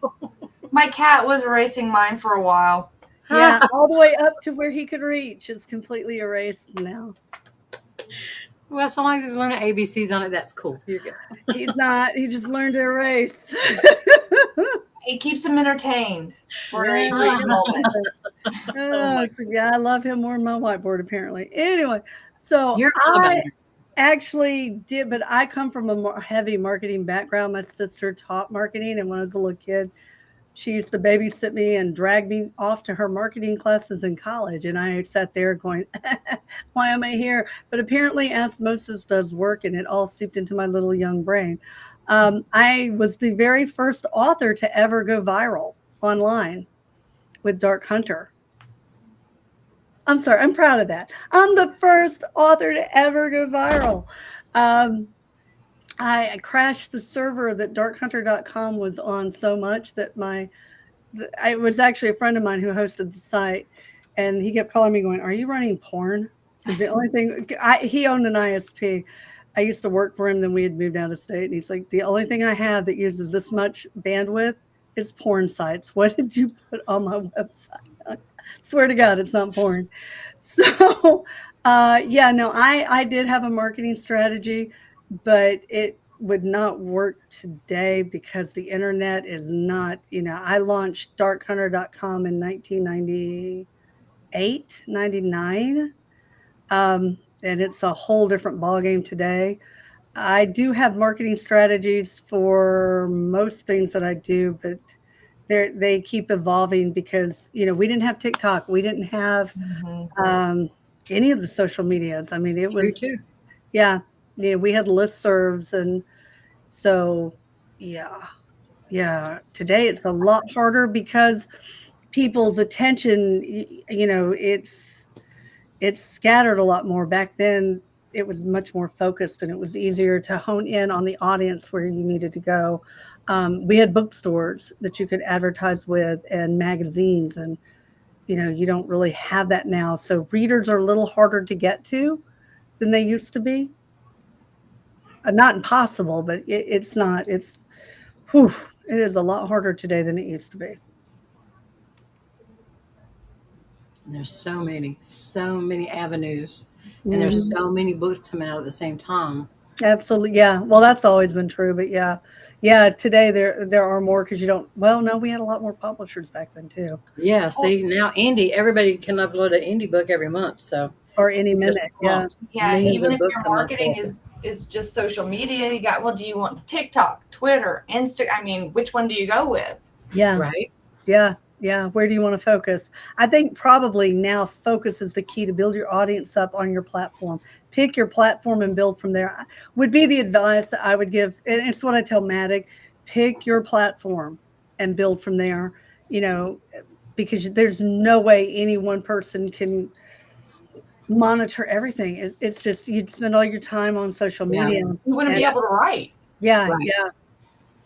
My cat was erasing mine for a while. Yeah, all the way up to where he could reach. It's completely erased now. Well, so long as he's learning ABCs on it, that's cool. You're good. He's not. He just learned to erase. It keeps him entertained for a Yeah. brief moment. Oh, so yeah, I love him more than my whiteboard, apparently. Anyway, so You're I actually did, but I come from a heavy marketing background. My sister taught marketing, and when I was a little kid, she used to babysit me and drag me off to her marketing classes in college. And I sat there going, why am I here? But apparently osmosis does work, and it all seeped into my little young brain. I was the very first author to ever go viral online with Dark Hunter. I'm sorry, I'm proud of that. I'm the first author to ever go viral. I crashed the server that darkhunter.com was on so much that it was actually a friend of mine who hosted the site, and he kept calling me going, are you running porn? Because the only thing, he owned an ISP. I used to work for him, then we had moved out of state, and he's like, the only thing I have that uses this much bandwidth is porn sites. What did you put on my website? Swear to God, it's not porn. So, yeah, no, I did have a marketing strategy, but it would not work today because the internet is not, I launched darkhunter.com in 1998, 99. And it's a whole different ballgame today. I do have marketing strategies for most things that I do, but they keep evolving because we didn't have TikTok, we didn't have any of the social medias. I mean, it was too. yeah, we had listservs, and so yeah. Today it's a lot harder because people's attention, it's scattered a lot more. Back then, it was much more focused, and it was easier to hone in on the audience where you needed to go. We had bookstores that you could advertise with, and magazines, and you don't really have that now. So readers are a little harder to get to than they used to be. Not impossible, but it's not. It is a lot harder today than it used to be. And there's so many avenues, and there's so many books coming out at the same time. Absolutely, yeah. Well, that's always been true, but yeah. Today there are more because you don't. Well, no, we had a lot more publishers back then too. Yeah. See, now everybody can upload an indie book every month, so or any minute. Yeah. Yeah. Even if your marketing is just social media, you got. Do you want TikTok, Twitter, Insta? I mean, which one do you go with? Yeah. Right. Yeah. Yeah. Where do you want to focus? I think probably now focus is the key to build your audience up on your platform. Pick your platform and build from there. Would be the advice that I would give. And it's what I tell Matic. Pick your platform and build from there, because there's no way any one person can monitor everything. It's just, you'd spend all your time on social media. You wouldn't be able to write. Yeah. Right. Yeah.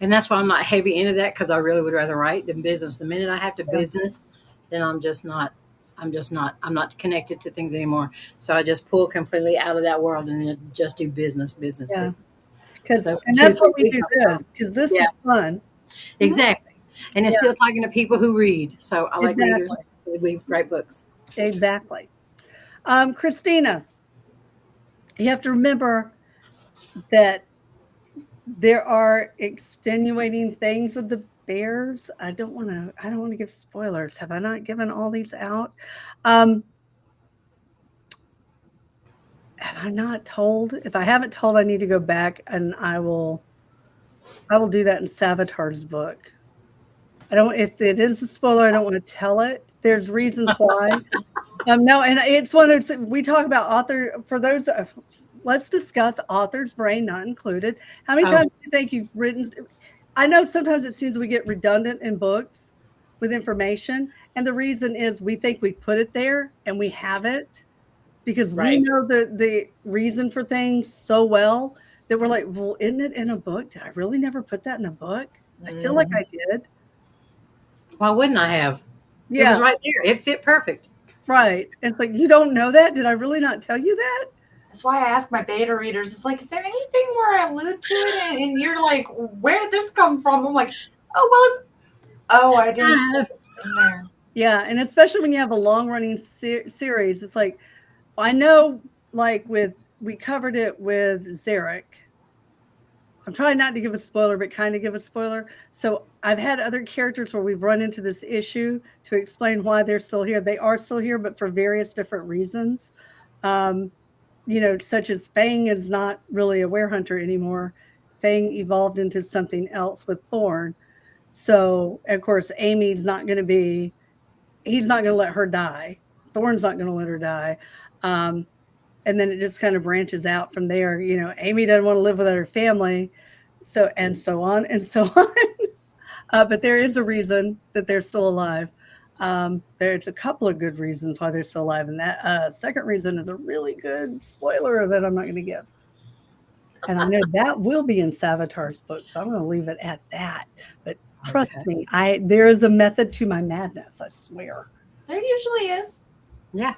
And that's why I'm not heavy into that, because I really would rather write than business. The minute I have to business, then I'm not connected to things anymore. So I just pull completely out of that world and just do business. Yeah. And that's what we do this, because this is fun. Exactly. And it's still talking to people who read. So I like readers. We write books. Exactly. Christina, you have to remember that there are extenuating things with the bears. I don't want to give spoilers. Have I not given all these out? Have I not told? If I haven't told, I need to go back, and I will do that in Savatar's book. If it is a spoiler, I don't want to tell it. There's reasons why. No, and it's one of those, we talk about author, for those, let's discuss author's brain, not included. How many times do you think you've written? I know sometimes it seems we get redundant in books with information. And the reason is we think we put it there, and we have it because we know the reason for things so well that we're like, well, isn't it in a book? Did I really never put that in a book? I feel like I did. Why wouldn't I have? Yeah. It was right there. It fit perfect. Right. It's like, you don't know that? Did I really not tell you that? That's why I ask my beta readers. It's like, is there anything where I allude to it? And you're like, where did this come from? I'm like, I didn't put it in there. Yeah, and especially when you have a long-running series, it's like I know, like we covered it with Zarek. I'm trying not to give a spoiler, but kind of give a spoiler. So I've had other characters where we've run into this issue to explain why they're still here. They are still here, but for various different reasons. Um, such as Fang is not really a werehunter anymore. Fang evolved into something else with Thorn. So, of course, Amy's not going to be, he's not going to let her die. Thorn's not going to let her die. And then it just kind of branches out from there. Amy doesn't want to live without her family. So, and so on and so on. But there is a reason that they're still alive. There's a couple of good reasons why they're still alive. And that second reason is a really good spoiler that I'm not going to give. And I know that will be in Savitar's book, so I'm going to leave it at that. But trust me, there is a method to my madness, I swear. There usually is. Yeah,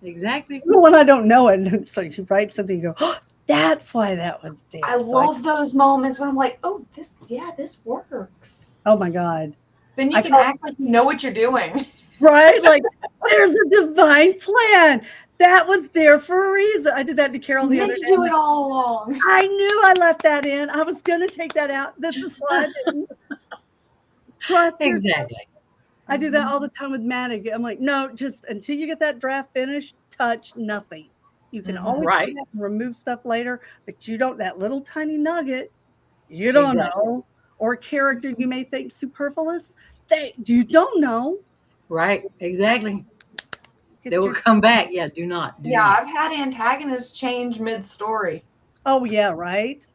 exactly. Even when I don't know it, it's like you write something, you go, oh, that's why that was there. I love those moments when I'm like, oh, this works. Oh my God. Then you can act like you know what you're doing. Right? Like, there's a divine plan. That was there for a reason. I did that to Carol the other day. Do it all along. I knew I left that in. I was going to take that out. This is why I didn't. Trust Exactly. I do that all the time with Maddie. I'm like, no, just until you get that draft finished, touch nothing. You can always remove stuff later, but you don't, that little tiny nugget, you don't know. Or character you may think superfluous, you don't know. Right, exactly. They will come back. Yeah, do not. I've had antagonists change mid-story. Oh, yeah, right?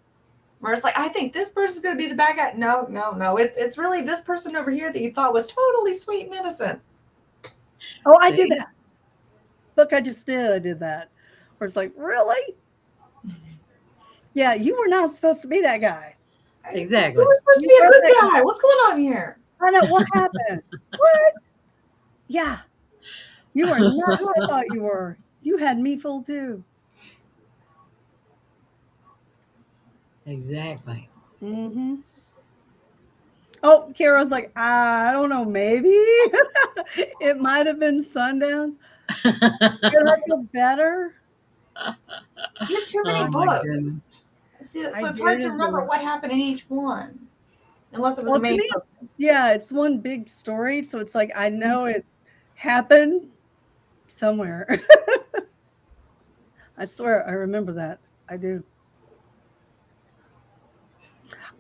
Where it's like, I think this person's going to be the bad guy. No. It's really this person over here that you thought was totally sweet and innocent. Oh, I did that. Look, I did that. Where it's like, really? Yeah, you were not supposed to be that guy. Exactly. You were supposed to be a good guy. What's going on here? I know. What happened? What? Yeah. You are not who I thought you were. You had me fooled too. Exactly. Mm-hmm. Oh, Kara's like, I don't know, maybe. It might have been Sundowns. Did I feel better? You have too many books. So it's hard to remember what happened in each one. Unless it was a main focus. Yeah, it's one big story. So it's like, I know it happened somewhere. I swear, I remember that. I do.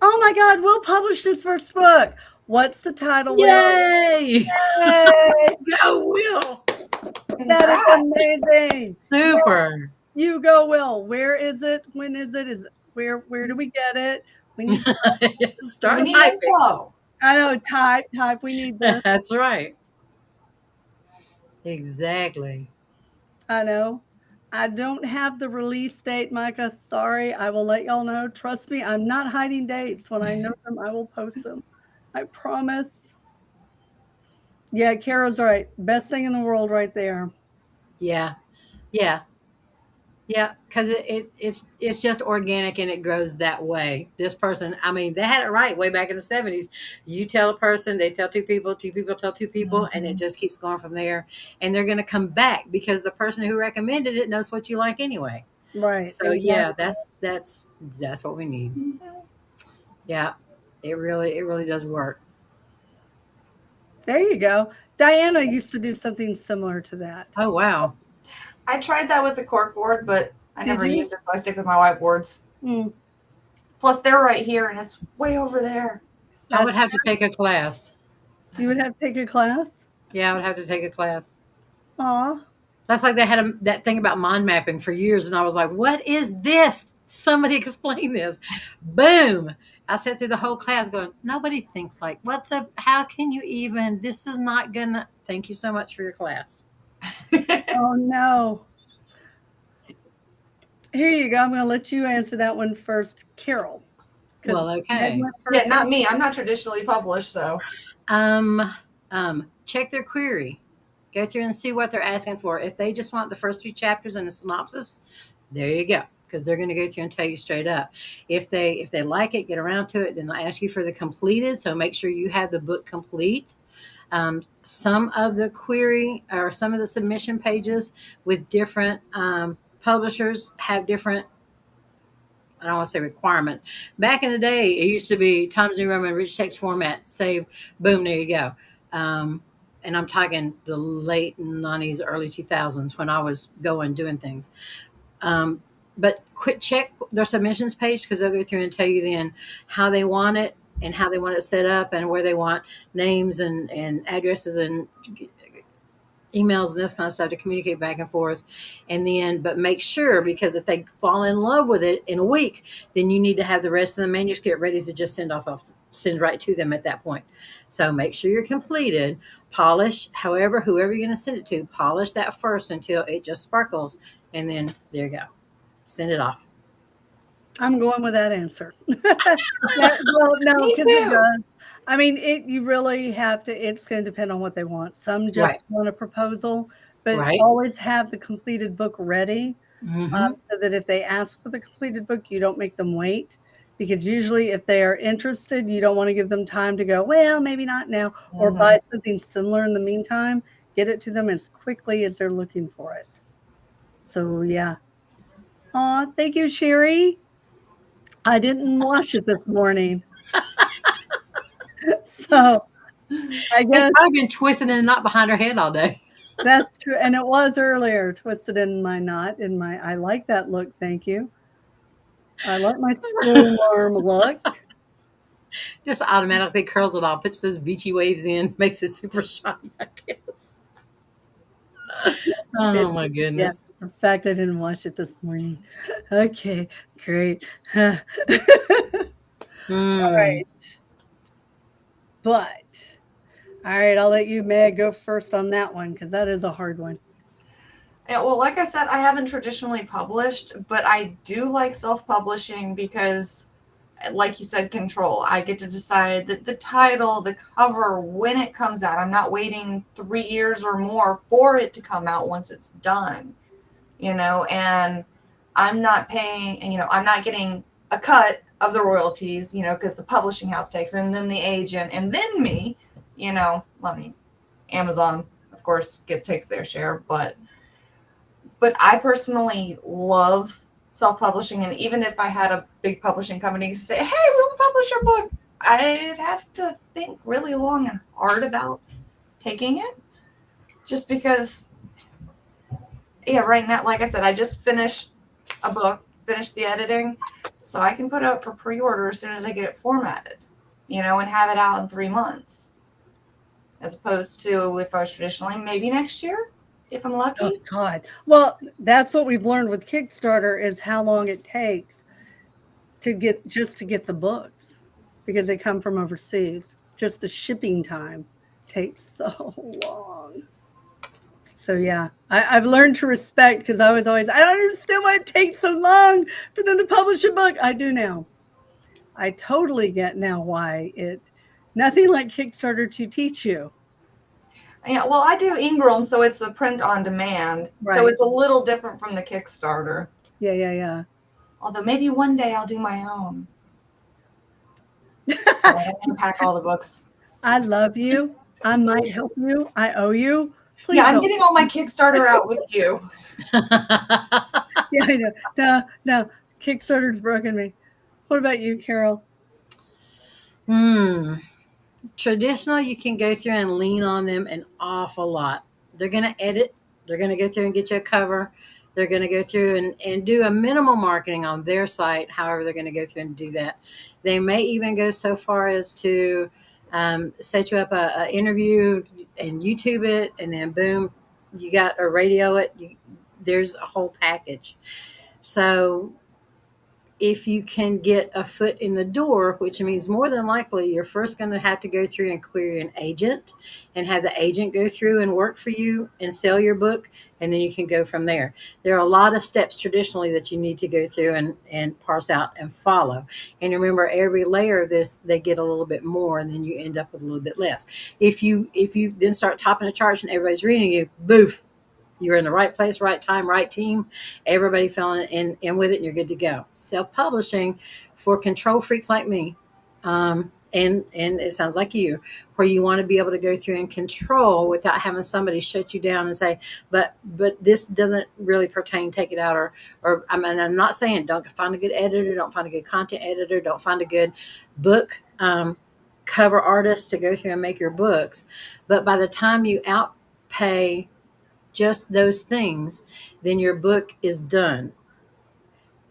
Oh my God, Will published his first book. What's the title? Yay! Yay! Go, Will! That is amazing. Super. You go, Will. Where is it? When is it? Where do we get it? We need start typing. I know, type. We need this. That's right. Exactly. I know. I don't have the release date, Micah. Sorry. I will let y'all know. Trust me, I'm not hiding dates. When I know them, I will post them. I promise. Yeah, Kara's right. Best thing in the world right there. Yeah. Because it's just organic and it grows that way. This person, I mean, they had it right way back in the 70s. You tell a person, they tell two people tell two people, and it just keeps going from there. And they're going to come back because the person who recommended it knows what you like anyway. Right. So yeah, that's what we need. Yeah, it really does work. There you go. Diana used to do something similar to that. Oh wow. I tried that with the corkboard, but I never used it, so I stick with my whiteboards. Mm. Plus, they're right here, and it's way over there. I would have to take a class. You would have to take a class? Yeah, I would have to take a class. Aw. That's like they had that thing about mind mapping for years, and I was like, what is this? Somebody explain this. Boom. I sat through the whole class going, nobody thinks like, what's up? How can you even? This is not going to. Thank you so much for your class. Oh, no. Here you go. I'm going to let you answer that one first, Carol. Well, okay. Yeah, not me. I'm not traditionally published, so. Check their query. Go through and see what they're asking for. If they just want the first 3 chapters and a synopsis, There you go. Because they're going to go through and tell you straight up. If they like it, get around to it, then they'll ask you for the completed. So make sure you have the book complete. Some of the query or some of the submission pages with different publishers have different, I don't want to say requirements. Back in the day, it used to be Times New Roman, rich text format, save, boom, there you go. And I'm talking the late 90s, early 2000s when I was doing things. But check their submissions page, because they'll go through and tell you then how they want it and how they want it set up and where they want names and addresses and emails and this kind of stuff to communicate back and forth. And then, but make sure, because if they fall in love with it in a week, then you need to have the rest of the manuscript ready to just send right to them at that point. So make sure you're completed, polish, whoever you're going to send it to, polish that first until it just sparkles. And then there you go. Send it off. I'm going with that answer. Well, no, Me because it too. does. I mean, you really have to, it's going to depend on what they want. Some just Right. want a proposal, but Right. always have the completed book ready, Mm-hmm. so that if they ask for the completed book, you don't make them wait. Because usually if they are interested, you don't want to give them time to go, well, maybe not now, or buy something similar in the meantime. Get it to them as quickly as they're looking for it. So, yeah. Aw, thank you, Sherry. I didn't wash it this morning. So I guess It's probably been twisting in a knot behind her head all day. that's true. And it was earlier, twisted in my knot. I like that look. Thank you. I like my schoolworm look. Just automatically curls it off, puts those beachy waves in, makes it super shiny, I guess. Oh my Yeah, goodness. in fact, I didn't wash it this morning. Okay, great. All Mm. right. But, all right, I'll let you, Meg, go first on that one because that is a hard one. Yeah, well, like I said, I haven't traditionally published, but I do like self-publishing because, like you said, control. I get to decide the title, the cover, when it comes out. I'm not waiting 3 years or more for it to come out once it's done, and I'm not paying, I'm not getting a cut of the royalties, because the publishing house takes, and then the agent, and then me, I mean, Amazon, of course, takes their share, but I personally love self-publishing. And even if I had a big publishing company say, hey, we want to publish your book, I'd have to think really long and hard about taking it, just because, yeah, right now, like I said, I just finished a book, finished the editing, so I can put it up for pre-order as soon as I get it formatted, and have it out in 3 months, as opposed to if I was traditionally maybe next year, if I'm lucky. Oh, God. Well, that's what we've learned with Kickstarter is how long it takes to get the books because they come from overseas. Just the shipping time takes so long. So yeah, I've learned to respect because I was always, I don't understand why it takes so long for them to publish a book. I do now. I totally get now why nothing like Kickstarter to teach you. Yeah, well, I do Ingram, so it's the print on demand. So Right. it's a little different from the Kickstarter. Yeah. Although maybe one day I'll do my own. I don't pack all the books. I love you. I might help you. I owe you. Please Yeah, I'm help. getting all my Kickstarter out with you. Yeah, I know. No, Kickstarter's broken me. What about you, Carol? Traditional, you can go through and lean on them an awful lot. They're going to edit. They're going to go through and get you a cover. They're going to go through and do a minimal marketing on their site. However, they're going to go through and do that. They may even go so far as to set you up a interview and YouTube it, and then boom, you got a radio it. There's a whole package. So if you can get a foot in the door, which means more than likely you're first going to have to go through and query an agent and have the agent go through and work for you and sell your book, and then you can go from there. There are a lot of steps traditionally that you need to go through and parse out and follow. And remember, every layer of this, they get a little bit more, and then you end up with a little bit less. If you then start topping the charts and everybody's reading you, boof, You're in the right place, right time, right team. Everybody fell in with it, and you're good to go. Self-publishing for control freaks like me, and it sounds like you, where you want to be able to go through and control without having somebody shut you down and say, but this doesn't really pertain, take it out. Or I mean, I'm not saying don't find a good editor, don't find a good content editor, don't find a good book cover artist to go through and make your books. But by the time you outpay just those things, then your book is done.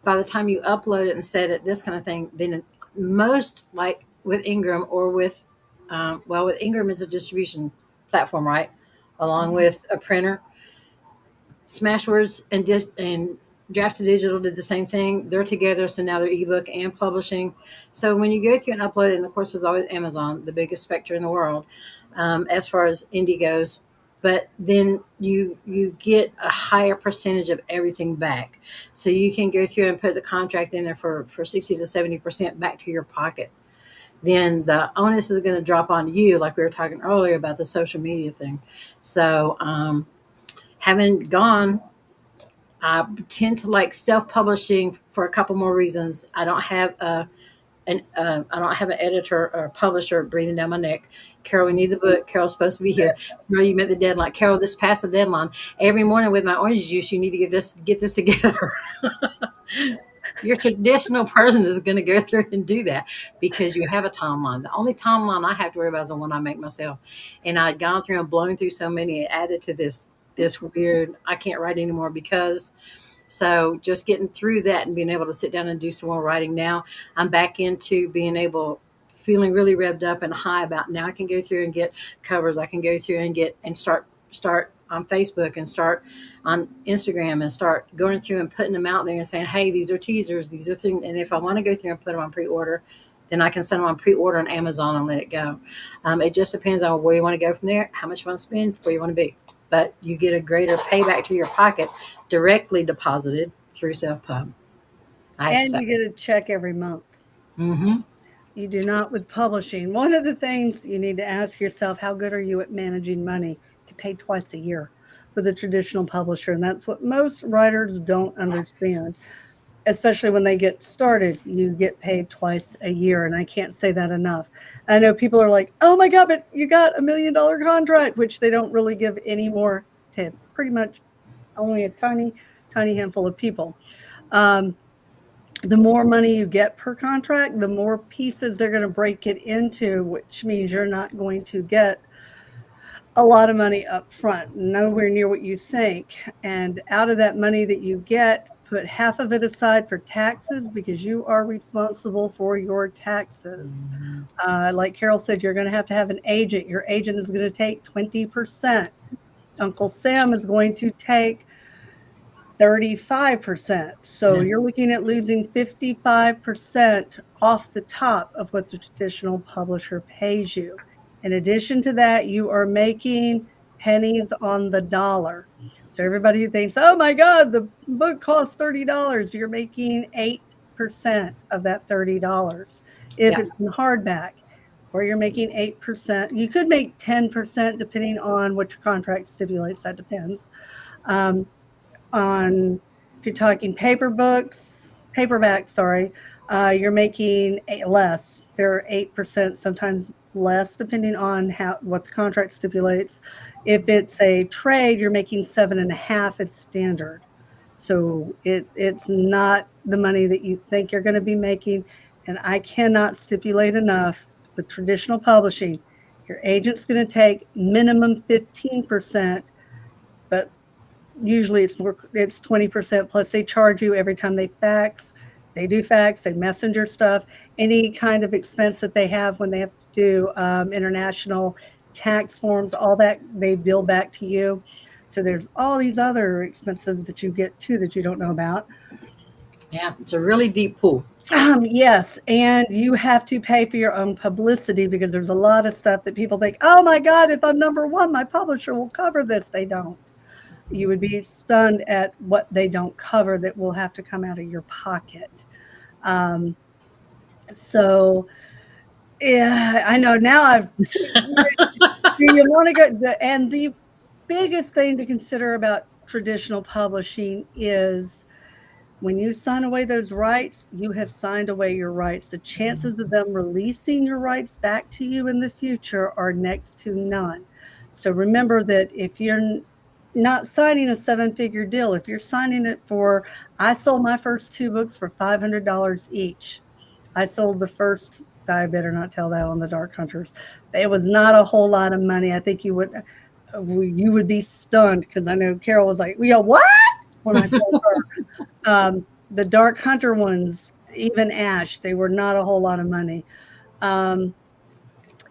By the time you upload it and set it, this kind of thing, then most, like with Ingram or with, well, with Ingram, it's a distribution platform, right? Along with a printer. Smashwords and Drafted Digital did the same thing. They're together, so now they're ebook and publishing. So when you go through and upload it, and of course, there's always Amazon, the biggest specter in the world, as far as indie goes. But then you get a higher percentage of everything back, so you can go through and put the contract in there for 60 to 70% back to your pocket. Then the onus is going to drop on you, like we were talking earlier about the social media thing. So having gone, I tend to like self-publishing for a couple more reasons. I don't have I don't have an editor or a publisher breathing down my neck. Carol, we need the book. Carol's supposed to be here. Carol, you met the deadline. Carol, this passed the deadline. Every morning with my orange juice, you need to get this together. Your traditional person is going to go through and do that because you have a timeline. The only timeline I have to worry about is the one I make myself. And I'd gone through and blown through so many, it added to this weird, I can't write anymore because. So just getting through that and being able to sit down and do some more writing now, I'm back into being able, feeling really revved up and high about now I can go through and get covers. I can go through and get and start on Facebook and start on Instagram and start going through and putting them out there and saying, hey, these are teasers, these are things. And if I want to go through and put them on pre-order, then I can send them on pre-order on Amazon and let it go. It just depends on where you want to go from there, how much you want to spend, where you want to be. But you get a greater payback to your pocket directly deposited through self-pub. And you get a check every month. Mm-hmm. You do not with publishing. One of the things you need to ask yourself, how good are you at managing money? You pay twice a year with a traditional publisher, and that's what most writers don't understand. Especially when they get started, you get paid twice a year, and I can't say that enough. I know people are like, "Oh my God, but you got $1 million contract," which they don't really give any more to pretty much only a tiny, tiny handful of people. Um, the more money you get per contract, the more pieces they're going to break it into, which means you're not going to get a lot of money up front, nowhere near what you think. And out of that money that you get, put half of it aside for taxes because you are responsible for your taxes. Like Carol said, you're going to have an agent. Your agent is going to take 20%. Uncle Sam is going to take 35%. So Yeah. you're looking at losing 55% off the top of what the traditional publisher pays you. In addition to that, you are making pennies on the dollar. So everybody who thinks, oh my God, the book costs $30, you're making 8% of that $30. If Yeah. it's in hardback, or you're making 8%, you could make 10% depending on what your contract stipulates. That depends. Um, on if you're talking paperback, sorry, you're making less. They're 8%, sometimes less, depending on how what the contract stipulates. If it's a trade, you're making 7.5. It's standard, so it's not the money that you think you're going to be making. And I cannot stipulate enough with traditional publishing. Your agent's going to take minimum 15%, but usually it's 20% plus they charge you every time they do fax, they messenger stuff, any kind of expense that they have when they have to do international tax forms, all that they bill back to you. So there's all these other expenses that you get too that you don't know about. Yeah. It's a really deep pool. Yes, and you have to pay for your own publicity because there's a lot of stuff that people think, oh my God, if I'm number one, my publisher will cover this. They don't. You would be stunned at what they don't cover that will have to come out of your pocket. Um, so, yeah, I know now do you want to go? And the biggest thing to consider about traditional publishing is when you sign away those rights, you have signed away your rights. The chances of them releasing your rights back to you in the future are next to none. So remember that if you're not signing a seven-figure deal, if you're signing it for, I sold my first two books for $500 each. I sold the first, I better not tell that on the Dark Hunters. It was not a whole lot of money. I think you would be stunned because I know Carol was like, "Yeah, what?" when I told her. The Dark Hunter ones, even Ash, they were not a whole lot of money. Um,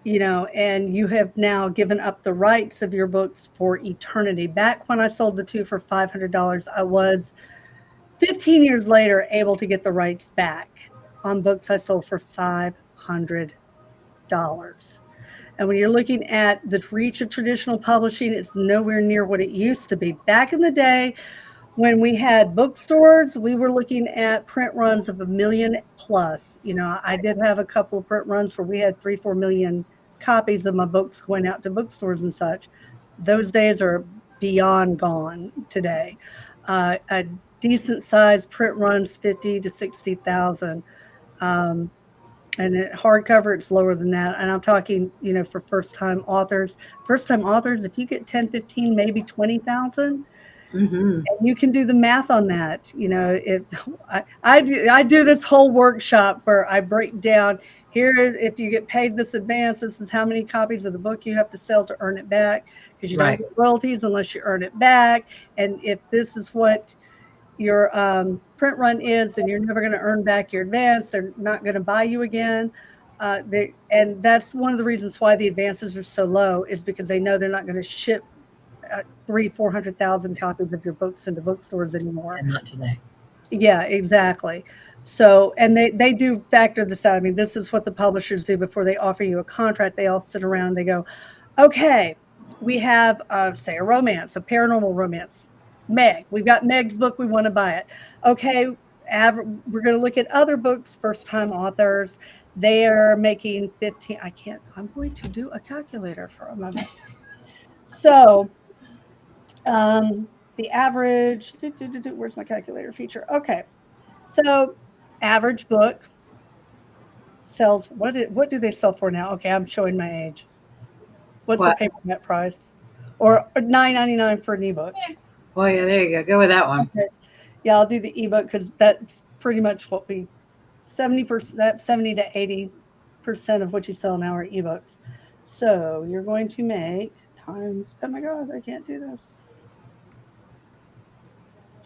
and you have now given up the rights of your books for eternity. Back when I sold the two for $500, I was 15 years later able to get the rights back on books I sold for $500. And when you're looking at the reach of traditional publishing, it's nowhere near what it used to be. Back in the day, when we had bookstores, we were looking at print runs of a million plus. I did have a couple of print runs where we had 3, 4 million copies of my books going out to bookstores and such. Those days are beyond gone today. A decent size print runs 50 to 60,000. Um, and hardcover, it's lower than that. And I'm talking, for first time authors. First time authors, if you get 10, 15, maybe 20,000, Mm-hmm. and you can do the math on that. I do this whole workshop where I break down here, if you get paid this advance, this is how many copies of the book you have to sell to earn it back, because you don't Right. get royalties unless you earn it back. And if this is what your print run is, then you're never going to earn back your advance. They're not going to buy you again. And that's one of the reasons why the advances are so low, is because they know they're not going to ship 400,000 copies of your books into bookstores anymore. And not today. Yeah, exactly. So, and they do factor this out. I mean, this is what the publishers do before they offer you a contract. They all sit around, they go, okay, we have, say, a romance, a paranormal romance. Meg, we've got Meg's book, we want to buy it. Okay, we're going to look at other books, first time authors. They are making 15. I'm going to do a calculator for a moment. So, the average, where's my calculator feature? Okay. So, average book sells, what do they sell for now? Okay, I'm showing my age. What's the What? paperback price? Or $9.99 for an ebook. Oh, yeah, there you go. Go with that one. Okay. Yeah, I'll do the ebook because that's pretty much what 70%, 70 to 80% of what you sell now are ebooks. So you're going to make times, oh my God, I can't do this.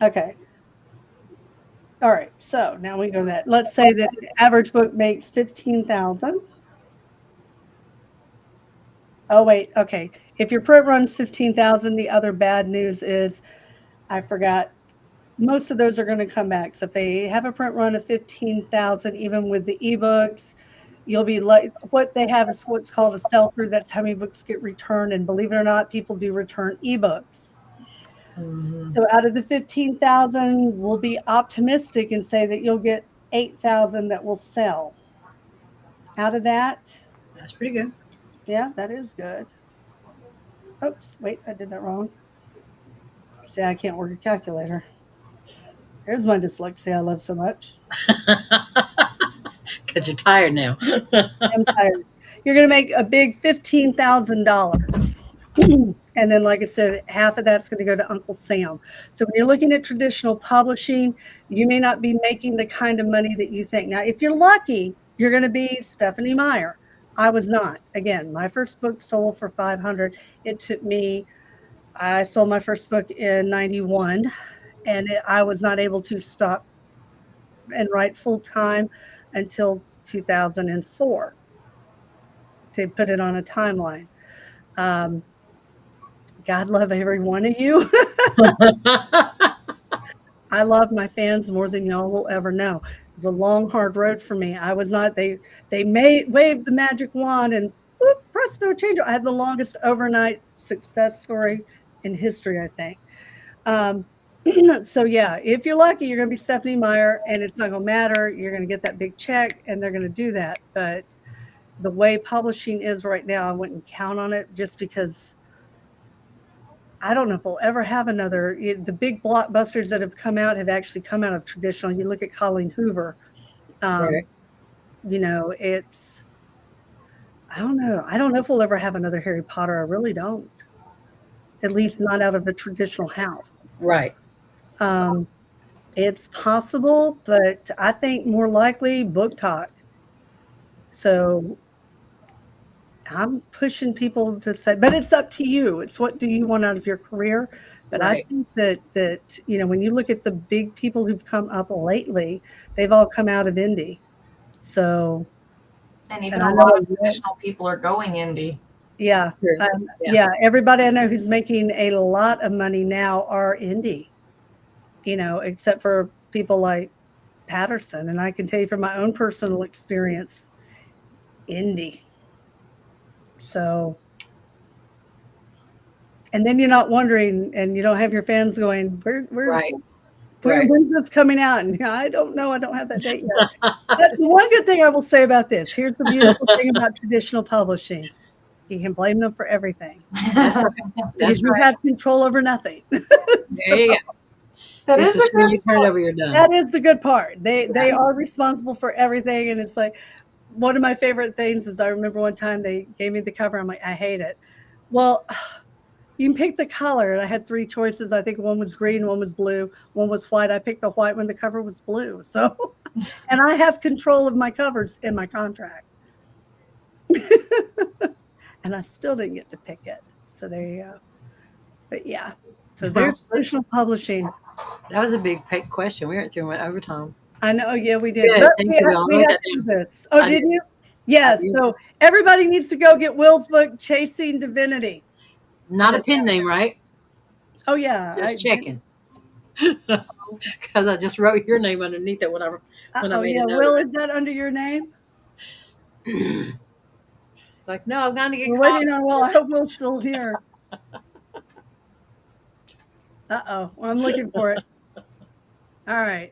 Okay. All right. So now we go to that. Let's say that the average book makes 15,000. Oh, wait. Okay. If your print runs 15,000, the other bad news is I forgot. Most of those are going to come back. So if they have a print run of 15,000, even with the ebooks, you'll be like, what they have is what's called a sell through. That's how many books get returned. And believe it or not, people do return ebooks. Mm-hmm. So out of the 15,000, we'll be optimistic and say that you'll get 8,000 that will sell. Out of that, That's pretty good. yeah, that is good. Oops, wait, I did that wrong. See, I can't work a calculator. Here's my dyslexia I love so much. Because you're tired now. I'm tired. You're going to make a big $15,000. And then, like I said, half of that's going to go to Uncle Sam. So when you're looking at traditional publishing, you may not be making the kind of money that you think. Now, if you're lucky, you're going to be Stephanie Meyer. I was not. Again, my first book sold for 500. It took me, I sold my first book in 91, and I was not able to stop and write full time until 2004 to put it on a timeline. Um, God love every one of you. I love my fans more than y'all will ever know. It was a long, hard road for me. I was not. They waved the magic wand and whoop, presto, change. I had the longest overnight success story in history, I think. Um, so yeah, if you're lucky, you're going to be Stephanie Meyer, and it's not going to matter. You're going to get that big check, and they're going to do that. But the way publishing is right now, I wouldn't count on it just because I don't know if we'll ever have another. The big blockbusters that have come out have actually come out of traditional. You look at Colleen Hoover. Right. Um, it's I don't know. I don't know if we'll ever have another Harry Potter. I really don't. At least not out of a traditional house. Right. Um, it's possible, but I think more likely book talk. So I'm pushing people to say, but it's up to you. It's what do you want out of your career? But I Right. think that when you look at the big people who've come up lately, they've all come out of indie. So, And even and a I lot of know, traditional people are going indie. yeah, True. Yeah. yeah, everybody I know who's making a lot of money now are indie. Except for people like Patterson, and I can tell you from my own personal experience, indie. So, and then you're not wondering, and you don't have your fans going, Right. Right. when's this coming out? And I don't know. I don't have that date yet. But the one good thing I will say about this, here's the beautiful thing about traditional publishing. You can blame them for everything That's right. because That's you right. have control over nothing. There So you go. That This is is a when good you turn it over, you're done. that is the good part. They Yeah. are responsible for everything, and it's like one of my favorite things is I remember one time they gave me the cover. I'm like, I hate it. Well, you can pick the color. And I had three choices. I think one was green, one was blue, one was white. I picked the white when the cover was blue. So, and I have control of my covers in my contract. And I still didn't get to pick it. So there you go. But yeah, so Well, there's traditional publishing. that was a big question. We went through it overtime. I know, yeah, we did. Good. But Thank you, Will. I we wrote have that to do down. this. Oh, I did did. you? I Yes. did. So everybody needs to go get Will's book, Chasing Divinity. Not a pen name, right? Oh yeah. Just checking. Because I just wrote your name underneath it when I made Yeah. a note of Will, it. is that under your name? It's like, no, I'm going to get We're caught. waiting on Will. I hope Will's still here. Well, I'm looking for it. All right.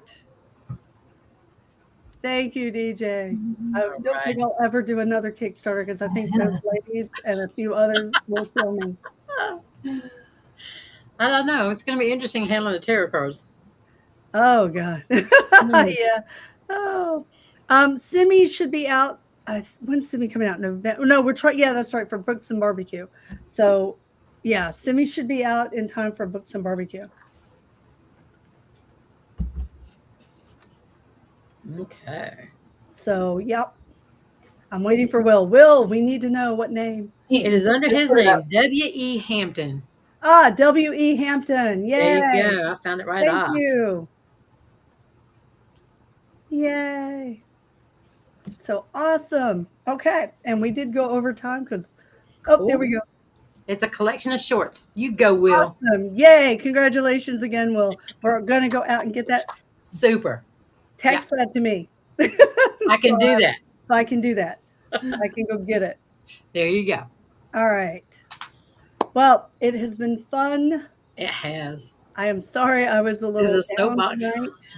Thank you, DJ. I All don't right. think I'll ever do another Kickstarter because I think those ladies and a few others will kill me. I don't know. It's going to be interesting handling the tarot cards. Oh God. Hmm. Yeah. Oh. Simi should be out. When's Simi coming out? November. No, we're trying. Yeah, that's right, for Books and Barbecue. So yeah, Simi should be out in time for Books and Barbecue. Okay. So yep. I'm waiting for Will. Will, we need to know what name. It is under Just his put it up. name, W.E. Hampton. W.E. Hampton. There you Yay. go. I found it right Thank off. you. Yay. So awesome. Okay. And we did go over time because, oh, there Cool. we go. It's a collection of shorts. You go, Will. Awesome. Yay. Congratulations again, Will. We're going to go out and get that. Super. Text that to me. I can do that. I can do that. I can go get it. There you go. All right. Well, it has been fun. It has. I am sorry I was a This little is a down soapbox. tonight.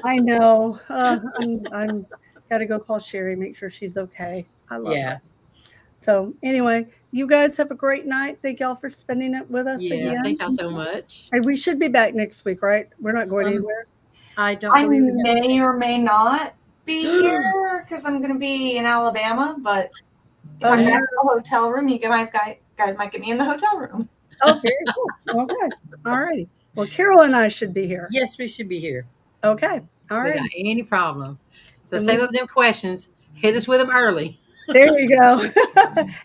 I know. I'm got to go call Sherry, make sure she's okay. I love Yeah. her. So anyway, you guys have a great night. Thank y'all for spending it with us Yeah. again. Thank y'all so much. And we should be back next week, right? We're not going anywhere. I don't I believe we have. may or may not be here because I'm going to be in Alabama, but if I'm back in the hotel room, you guys might get me in the hotel room. Oh, very cool. Okay. All righty. Well, Carol and I should be here. Yes, we should be here. Okay. All right. Without any problem. So And save up them questions. Hit us with them early. There you go.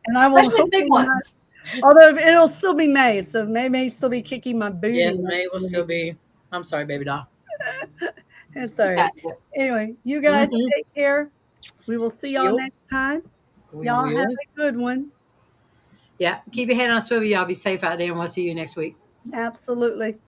And I will Especially the big ones. Although it'll still be May, so May may still be kicking my booty. Yes, May will still be. I'm sorry, baby doll. It's all right. Anyway, you guys take care. We will see y'all next time. Y'all have a good one. Yeah. Keep your head on a swivel. Y'all be safe out there, and we'll see you next week. Absolutely.